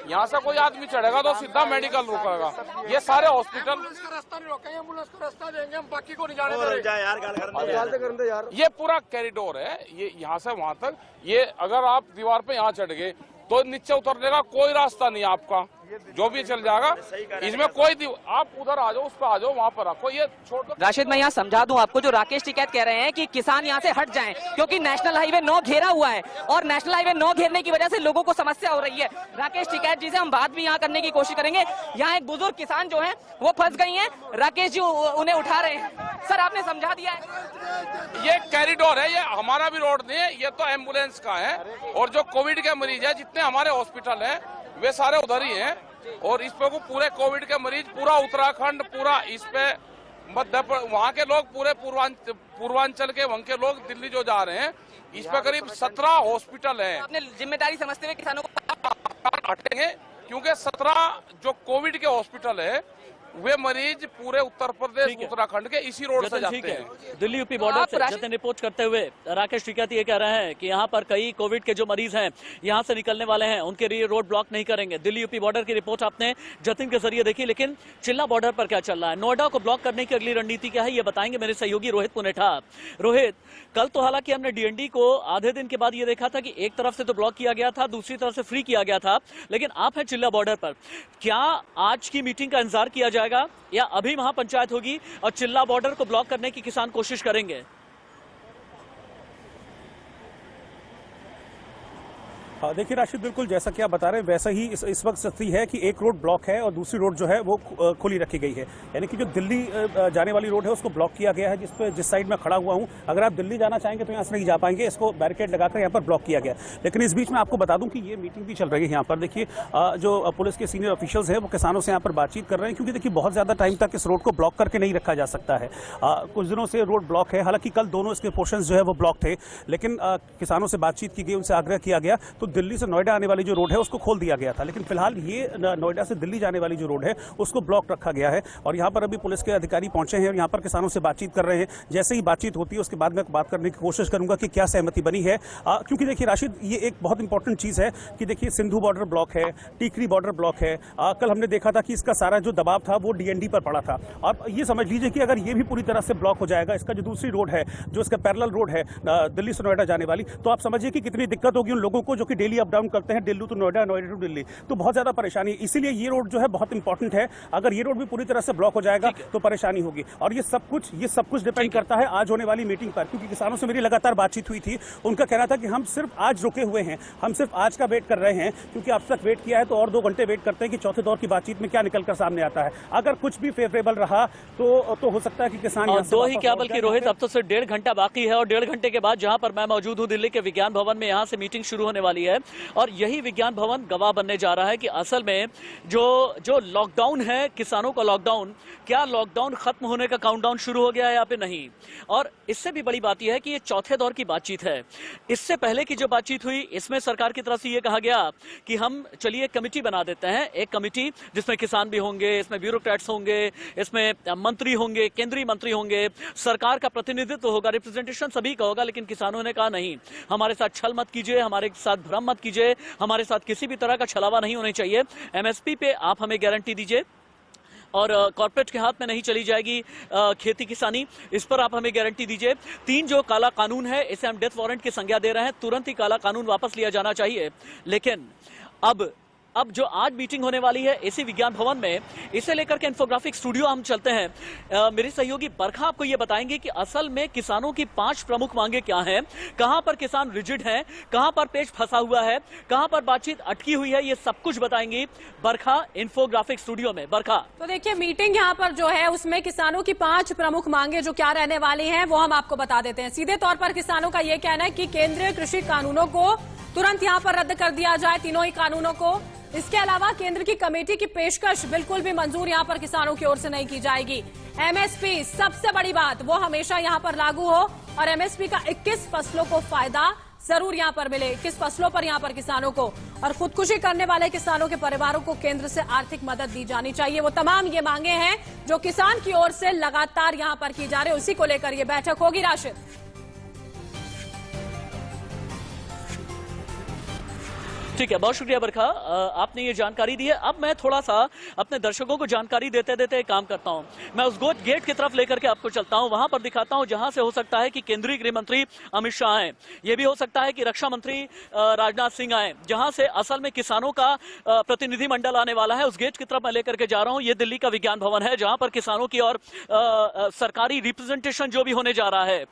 यहाँ से कोई आदमी चढ़ेगा तो सीधा मेडिकल रुकेगा। ये सारे हॉस्पिटल रास्ता नहीं रोकेंगे, एम्बुलेंस का रास्ता देंगे, हम बाकी को नहीं जाने देंगे यार। ये पूरा कॉरिडोर है, ये यहाँ से वहाँ तक। ये अगर आप दीवार पे यहाँ चढ़ गए तो नीचे उतरने का कोई रास्ता नहीं है आपका, जो भी चल जाएगा। इसमें कोई आप उधर आ जाओ, उस पर आ जाओ, वहाँ पर रखो, ये छोड़ दो। राशिद, मैं यहाँ समझा दूं आपको, जो राकेश टिकैत कह रहे हैं कि किसान यहाँ से हट जाएं क्योंकि नेशनल हाईवे 9 घेरा हुआ है और नेशनल हाईवे 9 घेरने की वजह से लोगों को समस्या हो रही है। राकेश टिकैत जी से हम बात भी यहाँ करने की कोशिश करेंगे। यहाँ एक बुजुर्ग किसान जो है वो फंस गई है, राकेश जी उन्हें उठा रहे हैं। सर, आपने समझा दिया है। ये कॉरिडोर है, ये हमारा भी रोड नहीं है, ये तो एम्बुलेंस का है। और जो कोविड के मरीज है, जितने हमारे हॉस्पिटल है वे सारे उधर ही हैं। और इस पे को पूरे कोविड के मरीज पूरा उत्तराखंड, पूरा इस पे मध्य, वहाँ के लोग पूरे पूर्वांचल के, वहाँ के लोग दिल्ली जो जा रहे हैं, इस पे करीब 17 हॉस्पिटल हैं। आपने जिम्मेदारी समझते हुए किसानों को हटेंगे, क्योंकि 17 जो कोविड के हॉस्पिटल है वे मरीज पूरे उत्तर प्रदेश, उत्तराखंड के इसी रोड से जाते हैं। दिल्ली यूपी बॉर्डर से जतिन रिपोर्ट करते हुए राकेश टिकैत ये कह रहे हैं कि यहाँ पर कई कोविड के जो मरीज हैं यहाँ से निकलने वाले हैं, उनके लिए रोड ब्लॉक नहीं करेंगे। दिल्ली यूपी बॉर्डर की रिपोर्ट आपने जतिन के जरिए देखी, लेकिन चिल्ला बॉर्डर पर क्या चल रहा है, नोएडा को ब्लॉक करने की अगली रणनीति क्या है, ये बताएंगे मेरे सहयोगी रोहित पुनेठा। रोहित, कल तो हालांकि हमने डीएनडी को आधे दिन के बाद ये देखा था कि एक तरफ से तो ब्लॉक किया गया था, दूसरी तरफ से फ्री किया गया था, लेकिन आप हैं चिल्ला बॉर्डर पर। क्या आज की मीटिंग का इंतजार किया जाएगा या अभी महापंचायत होगी और चिल्ला बॉर्डर को ब्लॉक करने की किसान कोशिश करेंगे? देखिए राशिद, बिल्कुल जैसा कि आप बता रहे हैं वैसा ही इस वक्त स्थिति है कि एक रोड ब्लॉक है और दूसरी रोड जो है वो खुली रखी गई है। यानी कि जो दिल्ली जाने वाली रोड है उसको ब्लॉक किया गया है, जिस साइड में खड़ा हुआ हूं। अगर आप दिल्ली जाना चाहेंगे तो यहाँ से नहीं जा पाएंगे, इसको बैरिकेड लगाकर यहाँ पर ब्लॉक किया गया। लेकिन इस बीच में आपको बता दूं कि ये मीटिंग भी चल रही है यहाँ पर। देखिए जो पुलिस के सीनियर ऑफिशियल्स हैं वो किसानों से यहाँ पर बातचीत कर रहे हैं, क्योंकि देखिए बहुत ज़्यादा टाइम तक इस रोड को ब्लॉक करके नहीं रखा जा सकता है। कुछ दिनों से रोड ब्लॉक है, हालांकि कल दोनों इसके पोर्शंस जो है वो ब्लॉक थे, लेकिन किसानों से बातचीत की गई, उनसे आग्रह किया गया तो दिल्ली से नोएडा आने वाली जो रोड है उसको खोल दिया गया था। लेकिन फिलहाल ये नोएडा से दिल्ली जाने वाली जो रोड है उसको ब्लॉक रखा गया है। और यहाँ पर अभी पुलिस के अधिकारी पहुंचे हैं और यहाँ पर किसानों से बातचीत कर रहे हैं। जैसे ही बातचीत होती है उसके बाद मैं बात करने की कोशिश करूंगा कि क्या सहमति बनी है, क्योंकि देखिए राशिद, ये एक बहुत इंपॉर्टेंट चीज है कि देखिए सिंधु बॉर्डर ब्लॉक है, टीकरी बॉर्डर ब्लॉक है। कल हमने देखा था कि इसका सारा जो दबाव था वो डीएनडी पर पड़ा था। और ये समझ लीजिए कि अगर ये भी पूरी तरह से ब्लॉक हो जाएगा, इसका जो दूसरी रोड है, जो इसका पैरेलल रोड है दिल्ली से नोएडा जाने वाली, तो आप समझिए कि कितनी दिक्कत होगी उन लोगों को जो कि डेली अप डाउन करते हैं, दिल्ली टू नोएडा, नोएडा टू दिल्ली। तो बहुत ज्यादा परेशानी है, इसीलिए ये रोड जो है बहुत इंपॉर्टेंट है। अगर ये रोड भी पूरी तरह से ब्लॉक हो जाएगा तो परेशानी होगी। और ये सब कुछ डिपेंड करता है आज होने वाली मीटिंग पर, क्योंकि किसानों से मेरी लगातार बातचीत हुई थी। उनका कहना था कि हम सिर्फ आज रुके हुए हैं, हम सिर्फ आज का वेट कर रहे हैं, क्योंकि अब तक वेट किया है तो और 2 घंटे वेट करते हैं कि चौथे दौर की बातचीत में क्या निकलकर सामने आता है। अगर कुछ भी फेवरेबल रहा तो हो सकता है कि किसान दो ही क्या बल्कि रोहित, अब तो सिर्फ 1.5 घंटा बाकी है और 1.5 घंटे के बाद जहां पर मैं मौजूद हूं दिल्ली के विज्ञान भवन में, यहां से मीटिंग शुरू होने वाली है। और यही विज्ञान भवन गवाह बनने जा रहा है कि असल में जो लॉकडाउन है, किसानों का लॉकडाउन, क्या लॉकडाउन खत्म होने का काउंटडाउन शुरू हो गया है या फिर नहीं। और इससे भी बड़ी बात यह है कि ये चौथे दौर की बातचीत है। इससे पहले की जो बातचीत हुई इसमें सरकार की तरफ से यह कहा गया कि हम चलिए एक कमेटी बना देते हैं, एक कमेटी जिसमें किसान भी होंगे, इसमें ब्यूरोक्रेट्स होंगे, इसमें मंत्री होंगे, केंद्रीय मंत्री होंगे, सरकार का प्रतिनिधित्व होगा, रिप्रेजेंटेशन सभी का होगा। लेकिन किसानों ने कहा नहीं, हमारे साथ छल मत कीजिए, हमारे साथ भ्रम मत कीजिए, हमारे साथ किसी भी तरह का छलावा नहीं होना चाहिए। एमएसपी पे आप हमें गारंटी दीजिए और कॉर्पोरेट के हाथ में नहीं चली जाएगी खेती किसानी, इस पर आप हमें गारंटी दीजिए। 3 जो काला कानून है इसे हम डेथ वारंट की संज्ञा दे रहे हैं, तुरंत ही काला कानून वापस लिया जाना चाहिए। लेकिन अब जो आज मीटिंग होने वाली है इसी विज्ञान भवन में, इसे लेकर के इन्फोग्राफिक स्टूडियो हम चलते हैं। मेरे सहयोगी बरखा आपको ये बताएंगे कि असल में किसानों की 5 प्रमुख मांगे क्या हैं, कहां पर किसान रिजिड हैं, कहां पर पेच फंसा हुआ है, कहां पर बातचीत अटकी हुई है, ये सब कुछ बताएंगी बरखा इन्फोग्राफिक स्टूडियो में। बरखा, तो देखिए मीटिंग यहाँ पर जो है उसमें किसानों की 5 प्रमुख मांगे जो क्या रहने वाली हैं वो हम आपको बता देते हैं। सीधे तौर पर किसानों का ये कहना है कि केंद्रीय कृषि कानूनों को तुरंत यहाँ पर रद्द कर दिया जाए, तीनों ही कानूनों को। इसके अलावा केंद्र की कमेटी की पेशकश बिल्कुल भी मंजूर यहाँ पर किसानों की ओर से नहीं की जाएगी। एमएसपी सबसे बड़ी बात, वो हमेशा यहाँ पर लागू हो और एमएसपी का 21 फसलों को फायदा जरूर यहां पर मिले। 21 फसलों पर यहां पर किसानों को और खुदकुशी करने वाले किसानों के परिवारों को केंद्र से आर्थिक मदद दी जानी चाहिए। वो तमाम ये मांगे हैं जो किसान की ओर से लगातार यहां पर की जा रही है, उसी को लेकर ये बैठक होगी। राशिद, ठीक है, बहुत शुक्रिया बरखा, आपने ये जानकारी दी है। अब मैं थोड़ा सा अपने दर्शकों को जानकारी देते देते एक काम करता हूं, मैं उस गेट की तरफ लेकर के आपको चलता हूं, वहां पर दिखाता हूं जहां से हो सकता है कि केंद्रीय गृह मंत्री अमित शाह आए, ये भी हो सकता है कि रक्षा मंत्री राजनाथ सिंह आए, जहां से असल में किसानों का प्रतिनिधिमंडल आने वाला है। उस गेट की तरफ मैं लेकर के जा रहा हूं। ये दिल्ली का विज्ञान भवन है, जहां पर किसानों की और सरकारी रिप्रेजेंटेशन जो भी होने जा रहा है।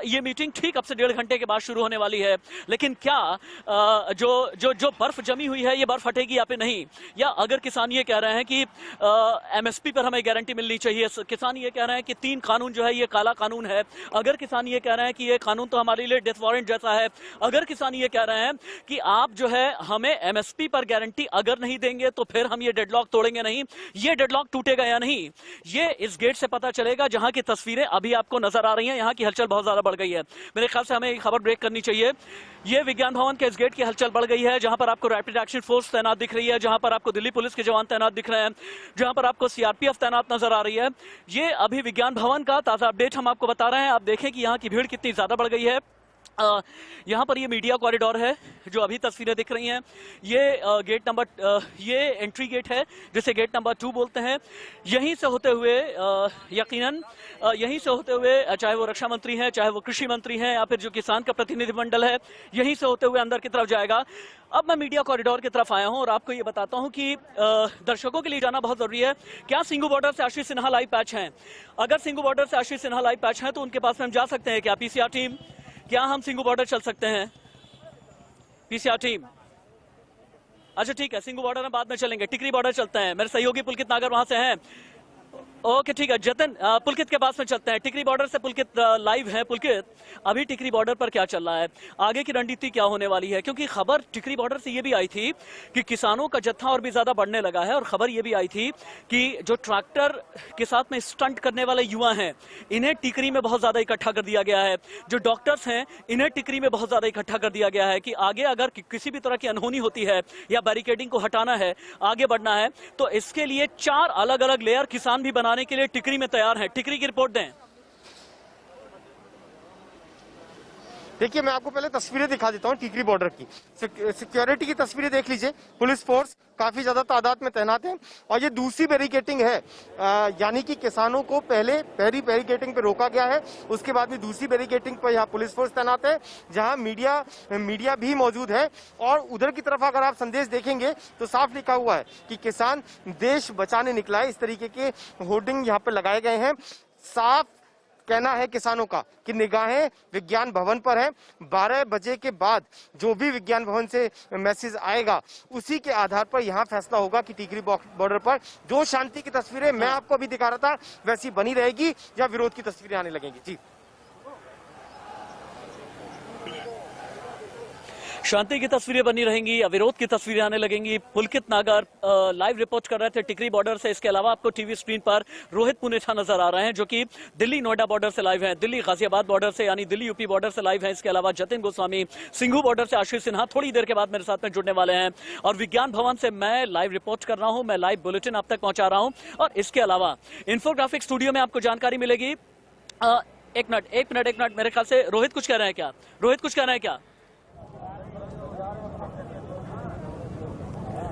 ये मीटिंग ठीक अब से 1.5 घंटे के बाद शुरू होने वाली है। लेकिन क्या जो बर्फ जमी हुई है, ये बर्फ हटेगी या फिर नहीं, या अगर किसान ये कह रहे हैं कि एमएसपी पर हमें गारंटी मिलनी चाहिए, किसान ये कह रहे हैं कि 3 कानून जो है ये काला कानून है, अगर किसान ये कह रहे हैं कि ये कानून तो हमारे लिए डेथ वारंट जैसा है, अगर किसान ये कह रहे हैं कि आप जो है हमें एमएसपी पर गारंटी अगर नहीं देंगे तो फिर हम ये डेडलॉक तोड़ेंगे नहीं, ये डेडलॉक टूटेगा या नहीं, ये इस गेट से पता चलेगा, जहां की तस्वीरें अभी आपको नजर आ रही हैं। यहाँ की हलचल बहुत ज्यादा बढ़ गई है, मेरे ख्याल से हमें ये खबर ब्रेक करनी चाहिए। ये विज्ञान भवन के इस गेट की हलचल बढ़ गई है, जहां पर आपको रैपिड एक्शन फोर्स तैनात दिख रही है, जहां पर आपको दिल्ली पुलिस के जवान तैनात दिख रहे हैं, जहां पर आपको सीआरपीएफ तैनात नजर आ रही है। ये अभी विज्ञान भवन का ताजा अपडेट हम आपको बता रहे हैं। आप देखें कि यहाँ की भीड़ कितनी ज्यादा बढ़ गई है। यहाँ पर ये मीडिया कॉरिडोर है जो अभी तस्वीरें दिख रही हैं। ये गेट नंबर ये एंट्री गेट है जिसे गेट नंबर 2 बोलते हैं। यहीं से होते हुए यकीनन यहीं से होते हुए चाहे वो रक्षा मंत्री हैं, चाहे वो कृषि मंत्री हैं, या फिर जो किसान का प्रतिनिधिमंडल है, यहीं से होते हुए अंदर की तरफ जाएगा। अब मैं मीडिया कॉरिडोर की तरफ आया हूं और आपको ये बताता हूं कि दर्शकों के लिए जाना बहुत जरूरी है। क्या सिंघू बॉर्डर से आशीष सिन्हा लाइव पैच हैं? अगर सिंघू बॉर्डर से आशीष सिन्हा लाइव पैच हैं तो उनके पास में हम जा सकते हैं क्या? पीसीआर टीम, क्या हम सिंघू बॉर्डर चल सकते हैं? पीसीआर टीम, अच्छा ठीक है, सिंघू बॉर्डर में बाद में चलेंगे, टिकरी बॉर्डर चलते हैं। मेरे सहयोगी पुलकित नागर वहां से हैं। ओके ठीक है, जतन पुलकित के पास में चलते हैं। टिकरी बॉर्डर से पुलकित लाइव है। पुलकित, अभी टिकरी बॉर्डर पर क्या चल रहा है, आगे की रणनीति क्या होने वाली है? क्योंकि खबर टिकरी बॉर्डर से ये भी आई थी कि किसानों का जत्था और भी ज्यादा बढ़ने लगा है, और खबर ये भी आई थी कि जो ट्रैक्टर के साथ में स्टंट करने वाले युवा हैं, इन्हें टिकरी में बहुत ज्यादा इकट्ठा कर दिया गया है। जो डॉक्टर्स हैं, इन्हें टिकरी में बहुत ज्यादा इकट्ठा कर दिया गया है कि आगे अगर किसी भी तरह की अनहोनी होती है या बैरिकेडिंग को हटाना है, आगे बढ़ना है, तो इसके लिए 4 अलग अलग लेयर किसान भी बनाने के लिए टिकरी में तैयार है। टिकरी की रिपोर्ट दें। देखिए, मैं आपको पहले तस्वीरें दिखा देता हूं टिकरी बॉर्डर की। सिक्योरिटी की तस्वीरें देख लीजिए, पुलिस फोर्स काफी ज्यादा तादाद में तैनात है। और ये दूसरी बैरिकेटिंग है, यानी कि किसानों को पहले पहली बैरिकेटिंग पे रोका गया है, उसके बाद में दूसरी बैरिकेटिंग पर यहाँ पुलिस फोर्स तैनात है, जहां मीडिया भी मौजूद है। और उधर की तरफ अगर आप संदेश देखेंगे तो साफ लिखा हुआ है कि किसान देश बचाने निकला है। इस तरीके के होर्डिंग यहाँ पे लगाए गए हैं। साफ कहना है किसानों का कि निगाहें विज्ञान भवन पर है। 12 बजे के बाद जो भी विज्ञान भवन से मैसेज आएगा, उसी के आधार पर यहाँ फैसला होगा कि टिकरी बॉर्डर पर जो शांति की तस्वीरें मैं आपको अभी दिखा रहा था वैसी बनी रहेगी या विरोध की तस्वीरें आने लगेंगी। जी, शांति की तस्वीरें बनी रहेंगी या विरोध की तस्वीरें आने लगेंगी? पुलकित नागर लाइव रिपोर्ट कर रहे थे टिकरी बॉर्डर से। इसके अलावा आपको टीवी स्क्रीन पर रोहित पुनेठा नजर आ रहे हैं, जो कि दिल्ली नोएडा बॉर्डर से लाइव हैं, दिल्ली गाजियाबाद बॉर्डर से यानी दिल्ली यूपी बॉर्डर से लाइव हैं। इसके अलावा जतिन गोस्वामी सिंघू बॉर्डर से आशीष सिन्हा थोड़ी देर के बाद मेरे साथ में जुड़ने वाले हैं। और विज्ञान भवन से मैं लाइव रिपोर्ट कर रहा हूं, मैं लाइव बुलेटिन आप तक पहुंचा रहा हूं। और इसके अलावा इंफोग्राफिक स्टूडियो में आपको जानकारी मिलेगी। एक मिनट, मेरे ख्याल से रोहित कुछ कह रहे हैं क्या? रोहित कुछ कह रहे हैं क्या?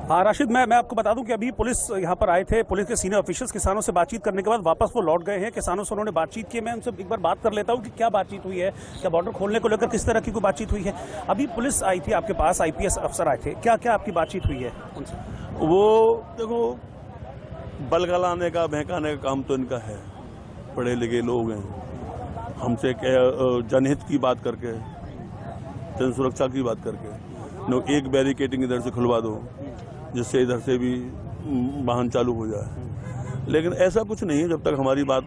हाँ राशिद, मैं आपको बता दूं कि अभी पुलिस यहाँ पर आए थे, पुलिस के सीनियर ऑफिशियल्स किसानों से बातचीत करने के बाद वापस वो लौट गए हैं। किसानों से उन्होंने बातचीत की। मैं उनसे एक बार बात कर लेता हूँ कि क्या बातचीत हुई है, क्या बॉर्डर खोलने को लेकर किस तरह की कोई बातचीत हुई है। अभी पुलिस आई थी आपके पास, आईपीएस अफसर आए थे, क्या क्या आपकी बातचीत हुई है उनसे? वो देखो, बलगलाने का बहकाने का काम तो इनका है। पढ़े लिखे लोग हैं, हमसे जनहित की बात करके, जन सुरक्षा की बात करके एक बैरिकेडिंग इधर से खुलवा दो जिससे इधर से भी वाहन चालू हो जाए। लेकिन ऐसा कुछ नहीं है, जब तक हमारी बात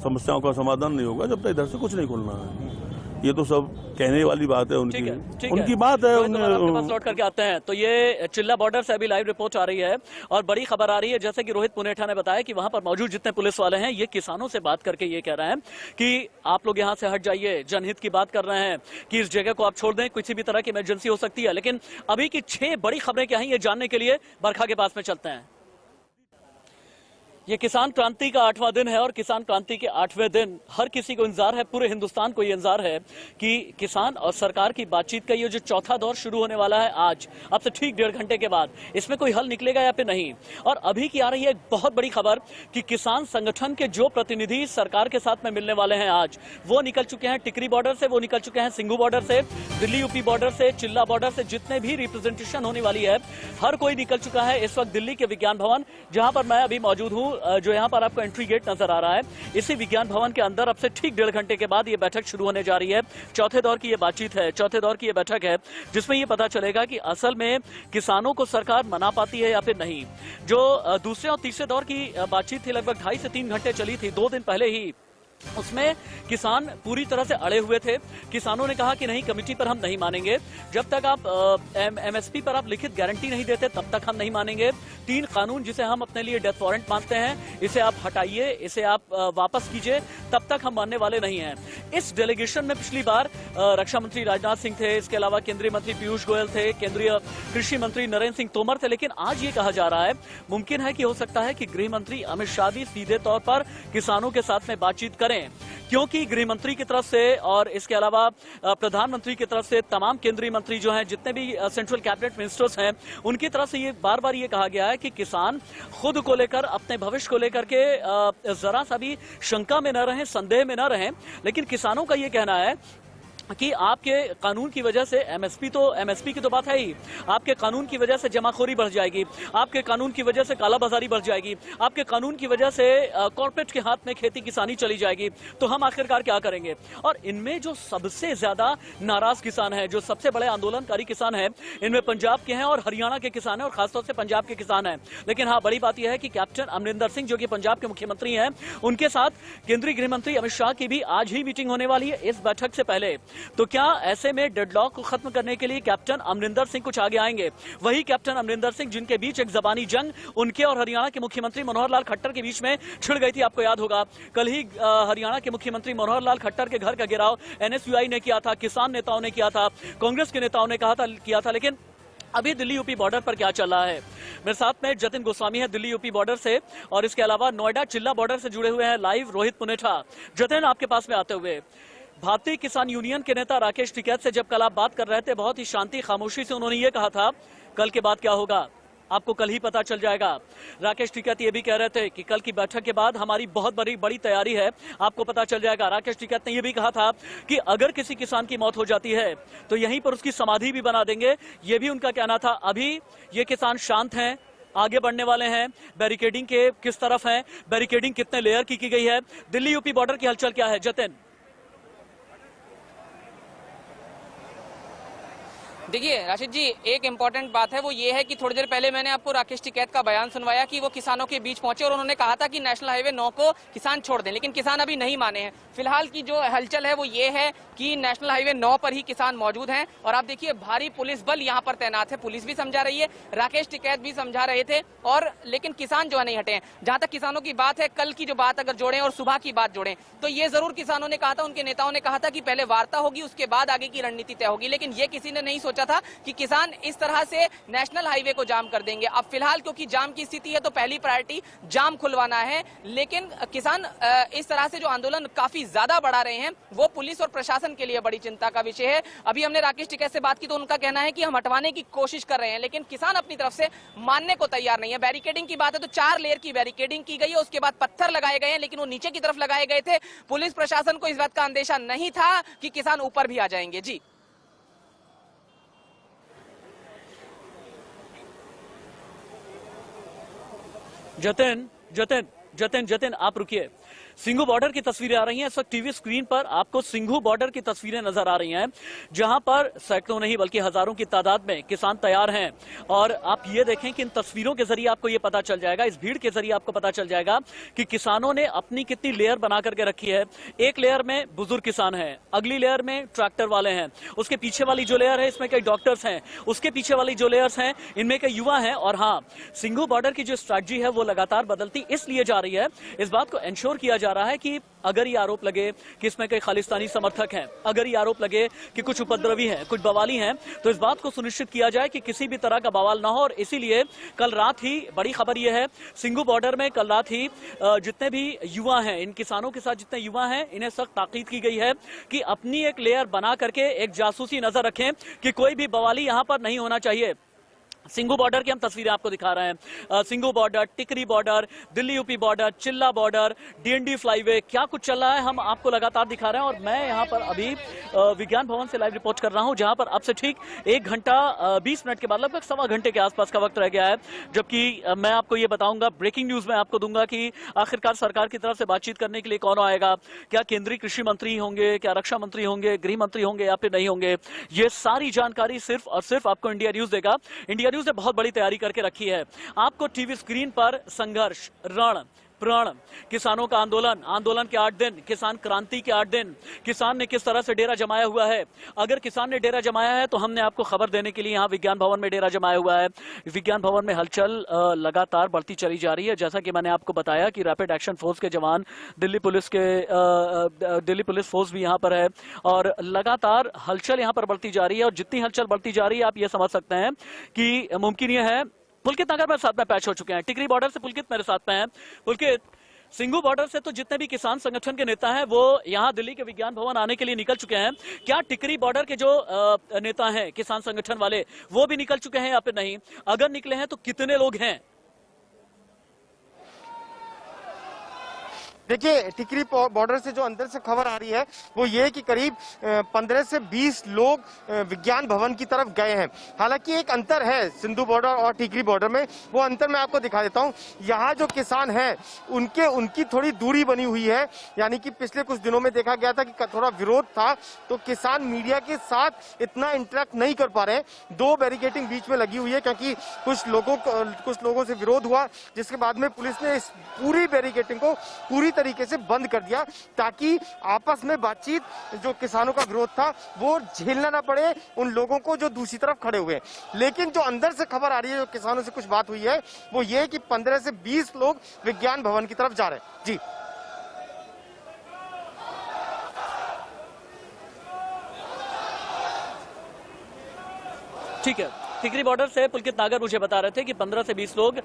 समस्याओं का समाधान नहीं होगा, जब तक इधर से कुछ नहीं खुलना है। ये तो सब कहने वाली बात है ठीक है, उनकी ठीक उनकी बात है। रोहित, दोबारा आपके पास लौट करके आते हैं। तो ये चिल्ला बॉर्डर से अभी लाइव रिपोर्ट आ रही है और बड़ी खबर आ रही है, जैसे कि रोहित पुनेठा ने बताया कि वहां पर मौजूद जितने पुलिस वाले हैं ये किसानों से बात करके ये कह रहे हैं कि आप लोग यहां से हट जाइए, जनहित की बात कर रहे हैं कि इस जगह को आप छोड़ दें, किसी भी तरह की इमरजेंसी हो सकती है। लेकिन अभी की 6 बड़ी खबरें क्या हैं ये जानने के लिए बरखा के पास में चलते हैं। ये किसान क्रांति का 8वां दिन है और किसान क्रांति के 8वें दिन हर किसी को इंतजार है, पूरे हिंदुस्तान को ये इंतजार है कि किसान और सरकार की बातचीत का ये जो चौथा दौर शुरू होने वाला है आज, अब से ठीक 1.5 घंटे के बाद, इसमें कोई हल निकलेगा या फिर नहीं। और अभी की आ रही है एक बहुत बड़ी खबर कि किसान संगठन के जो प्रतिनिधि सरकार के साथ में मिलने वाले हैं आज, वो निकल चुके हैं टिकरी बॉर्डर से, वो निकल चुके हैं सिंघू बॉर्डर से, दिल्ली यूपी बॉर्डर से, चिल्ला बॉर्डर से, जितने भी रिप्रेजेंटेशन होने वाली है हर कोई निकल चुका है इस वक्त दिल्ली के विज्ञान भवन, जहां पर मैं अभी मौजूद हूं। जो यहां पर आपको एंट्री गेट नजर आ रहा है, इसी विज्ञान भवन के अंदर अब से ठीक 1.5 घंटे के बाद ये बैठक शुरू होने जा रही है। चौथे दौर की ये बातचीत है, चौथे दौर की ये बैठक है, जिसमें ये पता चलेगा कि असल में किसानों को सरकार मना पाती है या फिर नहीं। जो दूसरे और तीसरे दौर की बातचीत थी, लगभग 2.5 से 3 घंटे चली थी 2 दिन पहले ही, उसमें किसान पूरी तरह से अड़े हुए थे। किसानों ने कहा कि नहीं, कमेटी पर हम नहीं मानेंगे, जब तक आप एमएसपी पर आप लिखित गारंटी नहीं देते तब तक हम नहीं मानेंगे। 3 कानून जिसे हम अपने लिए डेथ वारंट मानते हैं, इसे आप हटाइए, इसे आप वापस कीजिए, तब तक हम मानने वाले नहीं हैं। इस डेलीगेशन में पिछली बार रक्षा मंत्री राजनाथ सिंह थे, इसके अलावा केंद्रीय मंत्री पीयूष गोयल थे, केंद्रीय कृषि मंत्री नरेंद्र सिंह तोमर थे। लेकिन आज ये कहा जा रहा है, मुमकिन है कि हो सकता है कि गृह मंत्री अमित शाह भी सीधे तौर पर किसानों के साथ में बातचीत करें, क्योंकि गृह मंत्री की तरफ से और इसके अलावा प्रधानमंत्री की तरफ से तमाम केंद्रीय मंत्री जो हैं, जितने भी सेंट्रल कैबिनेट मिनिस्टर्स हैं, उनकी तरफ से ये बार बार ये कहा गया है कि किसान खुद को लेकर, अपने भविष्य को लेकर के जरा सा भी शंका में न रहें, संदेह में न रहें। लेकिन किसानों का ये कहना है कि आपके कानून की वजह से एमएसपी की तो बात है ही, आपके कानून की वजह से जमाखोरी बढ़ जाएगी, आपके कानून की वजह से कालाबाजारी बढ़ जाएगी, आपके कानून की वजह से कॉर्पोरेट के हाथ में खेती किसानी चली जाएगी, तो हम आखिरकार क्या करेंगे। और इनमें जो सबसे ज्यादा नाराज किसान है, जो सबसे बड़े आंदोलनकारी किसान है, इनमें पंजाब के हैं और हरियाणा के किसान हैं और खासतौर से पंजाब के किसान हैं। लेकिन हाँ, बड़ी बात यह है कि कैप्टन अमरिंदर सिंह जो कि पंजाब के मुख्यमंत्री हैं, उनके साथ केंद्रीय गृह मंत्री अमित शाह की भी आज ही मीटिंग होने वाली है इस बैठक से पहले। तो क्या ऐसे में डेडलॉक को खत्म करने के लिए कैप्टन अमरिंदर सिंह कुछ आगे आएंगे? वही कैप्टन अमरिंदर सिंह जिनके बीच एक जबानी जंग उनके और हरियाणा के मुख्यमंत्री मनोहर लाल खट्टर के बीच में छिड़ गई थी, आपको याद होगा। कल ही हरियाणा के मुख्यमंत्री मनोहर लाल खट्टर के घर का घेराव एनएसयूआई ने किया था, किसान नेताओं ने किया था, कांग्रेस के नेताओं ने किया था। लेकिन अभी दिल्ली यूपी बॉर्डर पर क्या चल रहा है? मेरे साथ में जतिन गोस्वामी है दिल्ली यूपी बॉर्डर से, और इसके अलावा नोएडा चिल्ला बॉर्डर से जुड़े हुए हैं लाइव रोहित पुनेठा। जतिन, आपके पास में आते हुए, भारतीय किसान यूनियन के नेता राकेश टिकैत से जब कल आप बात कर रहे थे, बहुत ही शांति खामोशी से उन्होंने ये कहा था, कल के बाद क्या होगा आपको कल ही पता चल जाएगा। राकेश टिकैत ये भी कह रहे थे कि कल की बैठक के बाद हमारी बहुत बड़ी तैयारी है, आपको पता चल जाएगा। राकेश टिकैत ने ये भी कहा था कि अगर किसी किसान की मौत हो जाती है तो यहीं पर उसकी समाधि भी बना देंगे, ये भी उनका कहना था। अभी ये किसान शांत हैं, आगे बढ़ने वाले हैं। बैरिकेडिंग के किस तरफ है, बैरिकेडिंग कितने लेयर की गई है, दिल्ली यूपी बॉर्डर की हलचल क्या है जतिन? देखिए राशिद जी, एक इम्पॉर्टेंट बात है, वो ये है कि थोड़ी देर पहले मैंने आपको राकेश टिकैत का बयान सुनवाया कि वो किसानों के बीच पहुंचे और उन्होंने कहा था कि नेशनल हाईवे 9 को किसान छोड़ दें, लेकिन किसान अभी नहीं माने हैं। फिलहाल की जो हलचल है वो ये है कि नेशनल हाईवे 9 पर ही किसान मौजूद हैं और आप देखिए भारी पुलिस बल यहाँ पर तैनात है। पुलिस भी समझा रही है, राकेश टिकैत भी समझा रहे थे, और लेकिन किसान जो है नहीं हटे हैं। जहां तक किसानों की बात है, कल की जो बात अगर जोड़ें और सुबह की बात जोड़ें तो ये जरूर किसानों ने कहा था, उनके नेताओं ने कहा था कि पहले वार्ता होगी, उसके बाद आगे की रणनीति तय होगी। लेकिन ये किसी ने नहीं सोचा था कि किसान इस तरह से नेशनल हाईवे को जाम कर देंगे। अब फिलहाल क्योंकि जाम की स्थिति है तो पहली प्रायोरिटी जाम खुलवाना है, लेकिन किसान इस तरह से जो आंदोलन काफी ज्यादा बढ़ा रहे हैं वो पुलिस और प्रशासन के लिए बड़ी चिंता का विषय है। अभी हमने राकेश टिकैत से बात की तो उनका कहना है कि हम हटवाने की कोशिश कर रहे हैं, लेकिन किसान अपनी तरफ से मानने को तैयार नहीं है। बैरिकेडिंग की बात है तो 4 लेयर की बैरिकेडिंग की गई है, उसके बाद पत्थर लगाए गए हैं, लेकिन वो नीचे की तरफ लगाए गए थे। पुलिस प्रशासन को इस बात का अंदेशा नहीं था कि किसान ऊपर भी आ जाएंगे। जी जतिन, आप रुकिए। सिंघू बॉर्डर की तस्वीरें आ रही हैं। इस वक्त टीवी स्क्रीन पर आपको सिंघू बॉर्डर की तस्वीरें नजर आ रही हैं, जहां पर सैकड़ों नहीं बल्कि हजारों की तादाद में किसान तैयार हैं। और आप ये देखें कि इन तस्वीरों के जरिए आपको ये पता चल जाएगा, इस भीड़ के जरिए आपको पता चल जाएगा कि किसानों ने अपनी कितनी लेयर बना करके रखी है। एक लेयर में बुजुर्ग किसान हैं, अगली लेयर में ट्रैक्टर वाले हैं, उसके पीछे वाली जो लेयर है इसमें कई डॉक्टर्स हैं, उसके पीछे वाली जो लेयर्स हैं इनमें कई युवा हैं। और हाँ, सिंघू बॉर्डर की जो स्ट्रैटेजी है वो लगातार बदलती इसलिए जा रही है, इस बात को इंश्योर किया जा रहा है कि अगर ये आरोप लगे कि इसमें कई खालिस्तानी समर्थक हैं, अगर ये आरोप लगे कि कुछ उपद्रवी हैं, कुछ बवाली हैं, तो इस बात को सुनिश्चित किया जाए कि किसी भी तरह का बवाल ना हो। और इसीलिए कल रात ही बड़ी खबर यह है, सिंघू बॉर्डर में कल रात ही जितने भी युवा हैं, इन किसानों के साथ जितने युवा हैं, इन्हें सख्त ताकीद की गई है कि अपनी एक लेयर बना करके एक जासूसी नजर रखें कि कोई भी बवाली यहां पर नहीं होना चाहिए। सिंघू बॉर्डर की हम तस्वीरें आपको दिखा रहे हैं। सिंघू बॉर्डर, टिकरी बॉर्डर, दिल्ली यूपी बॉर्डर, चिल्ला बॉर्डर, डीएनडी फ्लाईवे, क्या कुछ चल रहा है हम आपको लगातार दिखा रहे हैं। और मैं यहां पर अभी विज्ञान भवन से लाइव रिपोर्ट कर रहा हूं, जहां पर अब से ठीक 1 घंटा 20 मिनट के बाद, लगभग सवा घंटे के आसपास का वक्त रह गया है, जबकि मैं आपको ये बताऊंगा, ब्रेकिंग न्यूज में आपको दूंगा कि आखिरकार सरकार की तरफ से बातचीत करने के लिए कौन आएगा, क्या केंद्रीय कृषि मंत्री होंगे, क्या रक्षा मंत्री होंगे, गृह मंत्री होंगे या फिर नहीं होंगे। ये सारी जानकारी सिर्फ और सिर्फ आपको इंडिया न्यूज देगा। इंडिया न्यूज ने बहुत बड़ी तैयारी करके रखी है। आपको टीवी स्क्रीन पर संघर्ष, रण, प्रण, किसानों का आंदोलन, आंदोलन के 8 दिन, किसान क्रांति के 8 दिन, किसान ने किस तरह से डेरा जमाया हुआ है। अगर किसान ने डेरा जमाया है तो हमने आपको खबर देने के लिए यहाँ विज्ञान भवन में डेरा जमाया हुआ है। विज्ञान भवन में हलचल लगातार बढ़ती चली जा रही है। जैसा कि मैंने आपको बताया कि रैपिड एक्शन फोर्स के जवान, दिल्ली पुलिस फोर्स भी यहाँ पर है और लगातार हलचल यहाँ पर बढ़ती जा रही है। और जितनी हलचल बढ़ती जा रही है, आप ये समझ सकते हैं कि मुमकिन यह है। पुलकित नगर मेरे साथ में पैच हो चुके हैं, टिकरी बॉर्डर से पुलकित मेरे साथ में है। पुलकित, सिंघू बॉर्डर से तो जितने भी किसान संगठन के नेता हैं वो यहाँ दिल्ली के विज्ञान भवन आने के लिए निकल चुके हैं। क्या टिकरी बॉर्डर के जो नेता हैं, किसान संगठन वाले, वो भी निकल चुके हैं या फिर नहीं? अगर निकले हैं तो कितने लोग हैं? देखिए, टिकरी बॉर्डर से जो अंदर से खबर आ रही है वो ये कि करीब 15 से 20 लोग विज्ञान भवन की तरफ गए हैं। हालांकि एक अंतर है सिंधु बॉर्डर और टिकरी बॉर्डर में, वो अंतर मैं आपको दिखा देता हूं। यहाँ जो किसान हैं उनकी थोड़ी दूरी बनी हुई है, यानी कि पिछले कुछ दिनों में देखा गया था कि थोड़ा विरोध था, तो किसान मीडिया के साथ इतना इंटरेक्ट नहीं कर पा रहे हैं। 2 बैरिकेडिंग बीच में लगी हुई है क्योंकि कुछ लोगों से विरोध हुआ, जिसके बाद में पुलिस ने इस पूरी बैरिकेडिंग को पूरी तरीके से बंद कर दिया ताकि आपस में बातचीत, जो किसानों का विरोध था वो झेलना ना पड़े उन लोगों को जो दूसरी तरफ खड़े हुए हैं। लेकिन जो अंदर से खबर आ रही है, जो किसानों से कुछ बात हुई है, वो ये कि 15 से 20 लोग विज्ञान भवन की तरफ जा रहे हैं। जी ठीक है, टिकरी बॉर्डर से पुलकित नागर मुझे बता रहे थे कि 15 से 20 लोग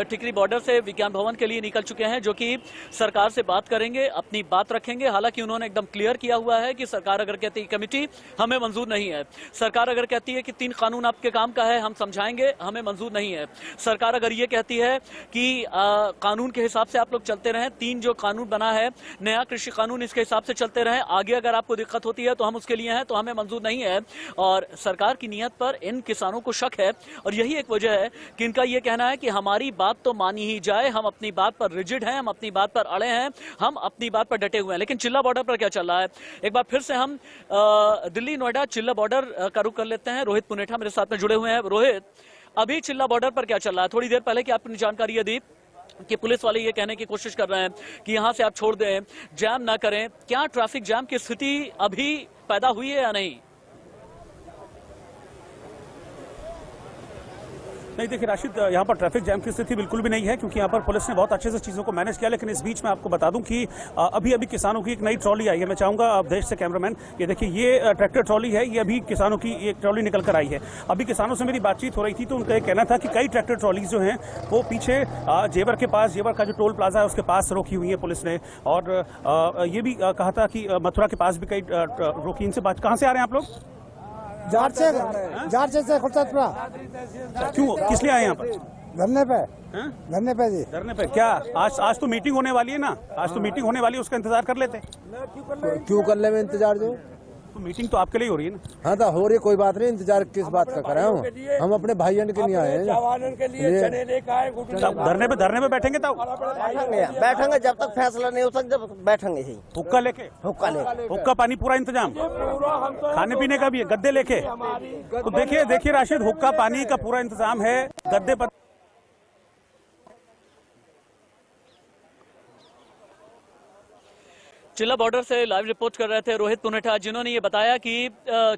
टिकरी बॉर्डर से विज्ञान भवन के लिए निकल चुके हैं, जो कि सरकार से बात करेंगे, अपनी बात रखेंगे। हालांकि उन्होंने एकदम क्लियर किया हुआ है कि सरकार अगर कहती है कमेटी हमें मंजूर नहीं है, सरकार अगर कहती है कि 3 कानून आपके काम का है, हम समझाएंगे, हमें मंजूर नहीं है, सरकार अगर ये कहती है कि कानून के हिसाब से आप लोग चलते रहें, 3 जो कानून बना है, नया कृषि कानून, इसके हिसाब से चलते रहें, आगे अगर आपको दिक्कत होती है तो हम उसके लिए हैं, तो हमें मंजूर नहीं है। और सरकार की नीयत पर इन किसानों को शक है और यही एक वजह है कि इनका यह कहना है कि हमारी बात तो मानी ही जाए, हम अपनी बात पर रिजिड हैं, हम अपनी बात पर अड़े हैं, हम अपनी बात पर डटे हुए हैं। लेकिन चिल्ला बॉर्डर पर क्या चल रहा है, एक बार फिर से हम दिल्ली नोएडा चिल्ला बॉर्डर का रुख कर लेते हैं। रोहित पुनेठा मेरे साथ में जुड़े हुए हैं। रोहित, अभी चिल्ला बॉर्डर पर क्या चल रहा है? थोड़ी देर पहले की आपने जानकारी ये दी कि पुलिस वाले ये कहने की कोशिश कर रहे हैं कि यहां से आप छोड़ दें, जैम ना करें। क्या ट्रैफिक जैम की स्थिति अभी पैदा हुई है या नहीं? नहीं, देखिए राशिद, यहाँ पर ट्रैफिक जैम की स्थिति बिल्कुल भी नहीं है क्योंकि यहाँ पर पुलिस ने बहुत अच्छे से चीज़ों को मैनेज किया। लेकिन इस बीच में आपको बता दूं कि अभी किसानों की एक नई ट्रॉली आई है। मैं चाहूँगा देश से कैमरामैन, ये देखिए, ये ट्रैक्टर ट्रॉली है, ये अभी किसानों की एक ट्रॉली निकल कर आई है। अभी किसानों से मेरी बातचीत हो रही थी तो उनका ये कहना था कि कई ट्रैक्टर ट्रॉलीज जो हैं वो पीछे जेवर के पास, जेवर का जो टोल प्लाजा है उसके पास रोकी हुई है पुलिस ने। और ये भी कहा था कि मथुरा के पास भी कई रोकी। इनसे बात, कहाँ से आ रहे हैं आप लोग? जार से खुर्सतपुरा। क्यों, किस लिए आए यहाँ पर? धरने पे जी। धरने पे क्या? आज तो मीटिंग होने वाली है ना, आज तो मीटिंग होने वाली है, उसका इंतजार कर लेते। क्यों कर ले में इंतजार जो? तो मीटिंग तो आपके लिए हो रही है ना? हाँ तो हो रही, कोई बात नहीं, इंतजार किस बात का कर रहे हम अपने भाइयों के लिए आए हैं। धरने पे बैठेंगे तब बैठेंगे जब तक फैसला नहीं हो सकता, जब बैठेंगे ही। हुक्का लेके, हुक्का पानी पूरा इंतजाम, खाने पीने का भी है, गद्दे लेके। तो देखिए राशिद, हुक्का पानी का पूरा इंतजाम है, गद्दे पर। चिल्ला बॉर्डर से लाइव रिपोर्ट कर रहे थे रोहित पुनेठा, जिन्होंने ये बताया कि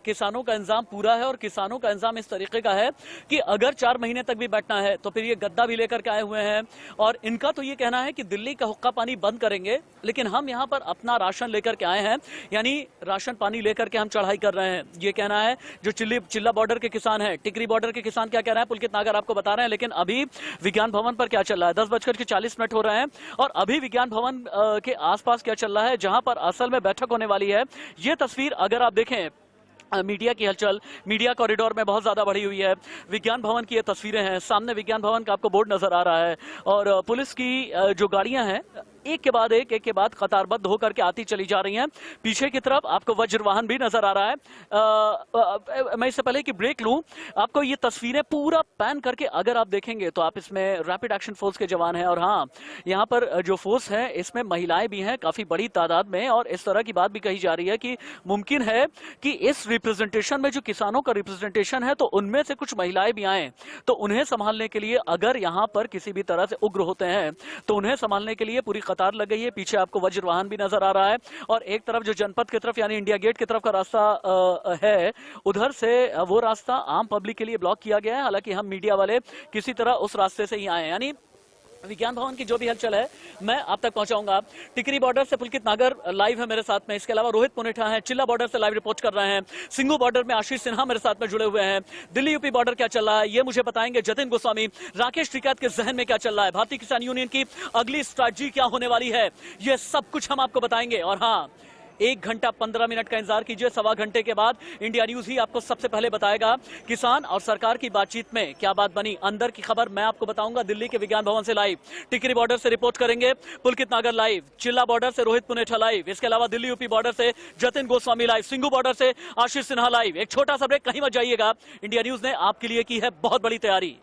किसानों का इंतजाम पूरा है और किसानों का इंतजाम इस तरीके का है कि अगर 4 महीने तक भी बैठना है तो फिर ये गद्दा भी लेकर के आए हुए हैं। और इनका तो ये कहना है कि दिल्ली का हुक्का पानी बंद करेंगे, लेकिन हम यहाँ पर अपना राशन लेकर के आए हैं, यानी राशन पानी लेकर के हम चढ़ाई कर रहे हैं, ये कहना है जो चिल्ला बॉर्डर के किसान है। टिकरी बॉर्डर के किसान क्या कह रहे हैं पुलकित नागर आपको बता रहे हैं। लेकिन अभी विज्ञान भवन पर क्या चल रहा है, 10:40 हो रहे हैं और अभी विज्ञान भवन के आसपास क्या चल रहा है, जहां पर असल में बैठक होने वाली है। ये तस्वीर अगर आप देखें, मीडिया की हलचल मीडिया कॉरिडोर में बहुत ज्यादा बढ़ी हुई है। विज्ञान भवन की ये तस्वीरें हैं, सामने विज्ञान भवन का आपको बोर्ड नजर आ रहा है और पुलिस की जो गाड़ियां हैं एक के बाद कतारबद्ध होकर के आती चली जा रही हैं। पीछे की तरफ आपको वज्र वाहन भी नजर आ रहा है। मैं इससे पहले कि ब्रेक लूं, आपको ये तस्वीरें पूरा पैन करके अगर आप देखेंगे तो आप इसमें रैपिड एक्शन फोर्स के जवान हैं और हाँ, यहाँ पर जो फोर्स है इसमें महिलाएं भी हैं काफी बड़ी तादाद में। और इस तरह की बात भी कही जा रही है कि मुमकिन है कि इस रिप्रेजेंटेशन में जो किसानों का रिप्रेजेंटेशन है तो उनमें से कुछ महिलाएं भी आए, तो उन्हें संभालने के लिए अगर यहाँ पर किसी भी तरह से उग्र होते हैं तो उन्हें संभालने के लिए पूरी कतार लग गई है। पीछे आपको वज्र वाहन भी नजर आ रहा है और एक तरफ जो जनपद की तरफ यानी इंडिया गेट की तरफ का रास्ता है, उधर से वो रास्ता आम पब्लिक के लिए ब्लॉक किया गया है। हालांकि हम मीडिया वाले किसी तरह उस रास्ते से ही आए हैं, यानी विज्ञान भवन की जो भी हलचल है मैं आप तक पहुंचाऊंगा। टिकरी बॉर्डर से पुलकित नागर लाइव है मेरे साथ में, इसके अलावा रोहित पुनेठा है चिल्ला बॉर्डर से लाइव रिपोर्ट कर रहे हैं। सिंघू बॉर्डर में आशीष सिन्हा मेरे साथ में जुड़े हुए हैं। दिल्ली यूपी बॉर्डर क्या चल रहा है ये मुझे बताएंगे जतिन गोस्वामी। राकेश टिकैत के जहन में क्या चल रहा है, भारतीय किसान यूनियन की अगली स्ट्रैटेजी क्या होने वाली है, ये सब कुछ हम आपको बताएंगे। और हाँ, 1 घंटा 15 मिनट का इंतजार कीजिए, 1.25 घंटे के बाद इंडिया न्यूज ही आपको सबसे पहले बताएगा किसान और सरकार की बातचीत में क्या बात बनी। अंदर की खबर मैं आपको बताऊंगा दिल्ली के विज्ञान भवन से लाइव। टिकरी बॉर्डर से रिपोर्ट करेंगे पुलकित नागर लाइव, चिल्ला बॉर्डर से रोहित पुनेठा लाइव, इसके अलावा दिल्ली यूपी बॉर्डर से जतिन गोस्वामी लाइव, सिंघू बॉर्डर से आशीष सिन्हा लाइव। एक छोटा सा ब्रेक, कहीं मत जाइएगा, इंडिया न्यूज ने आपके लिए की है बहुत बड़ी तैयारी।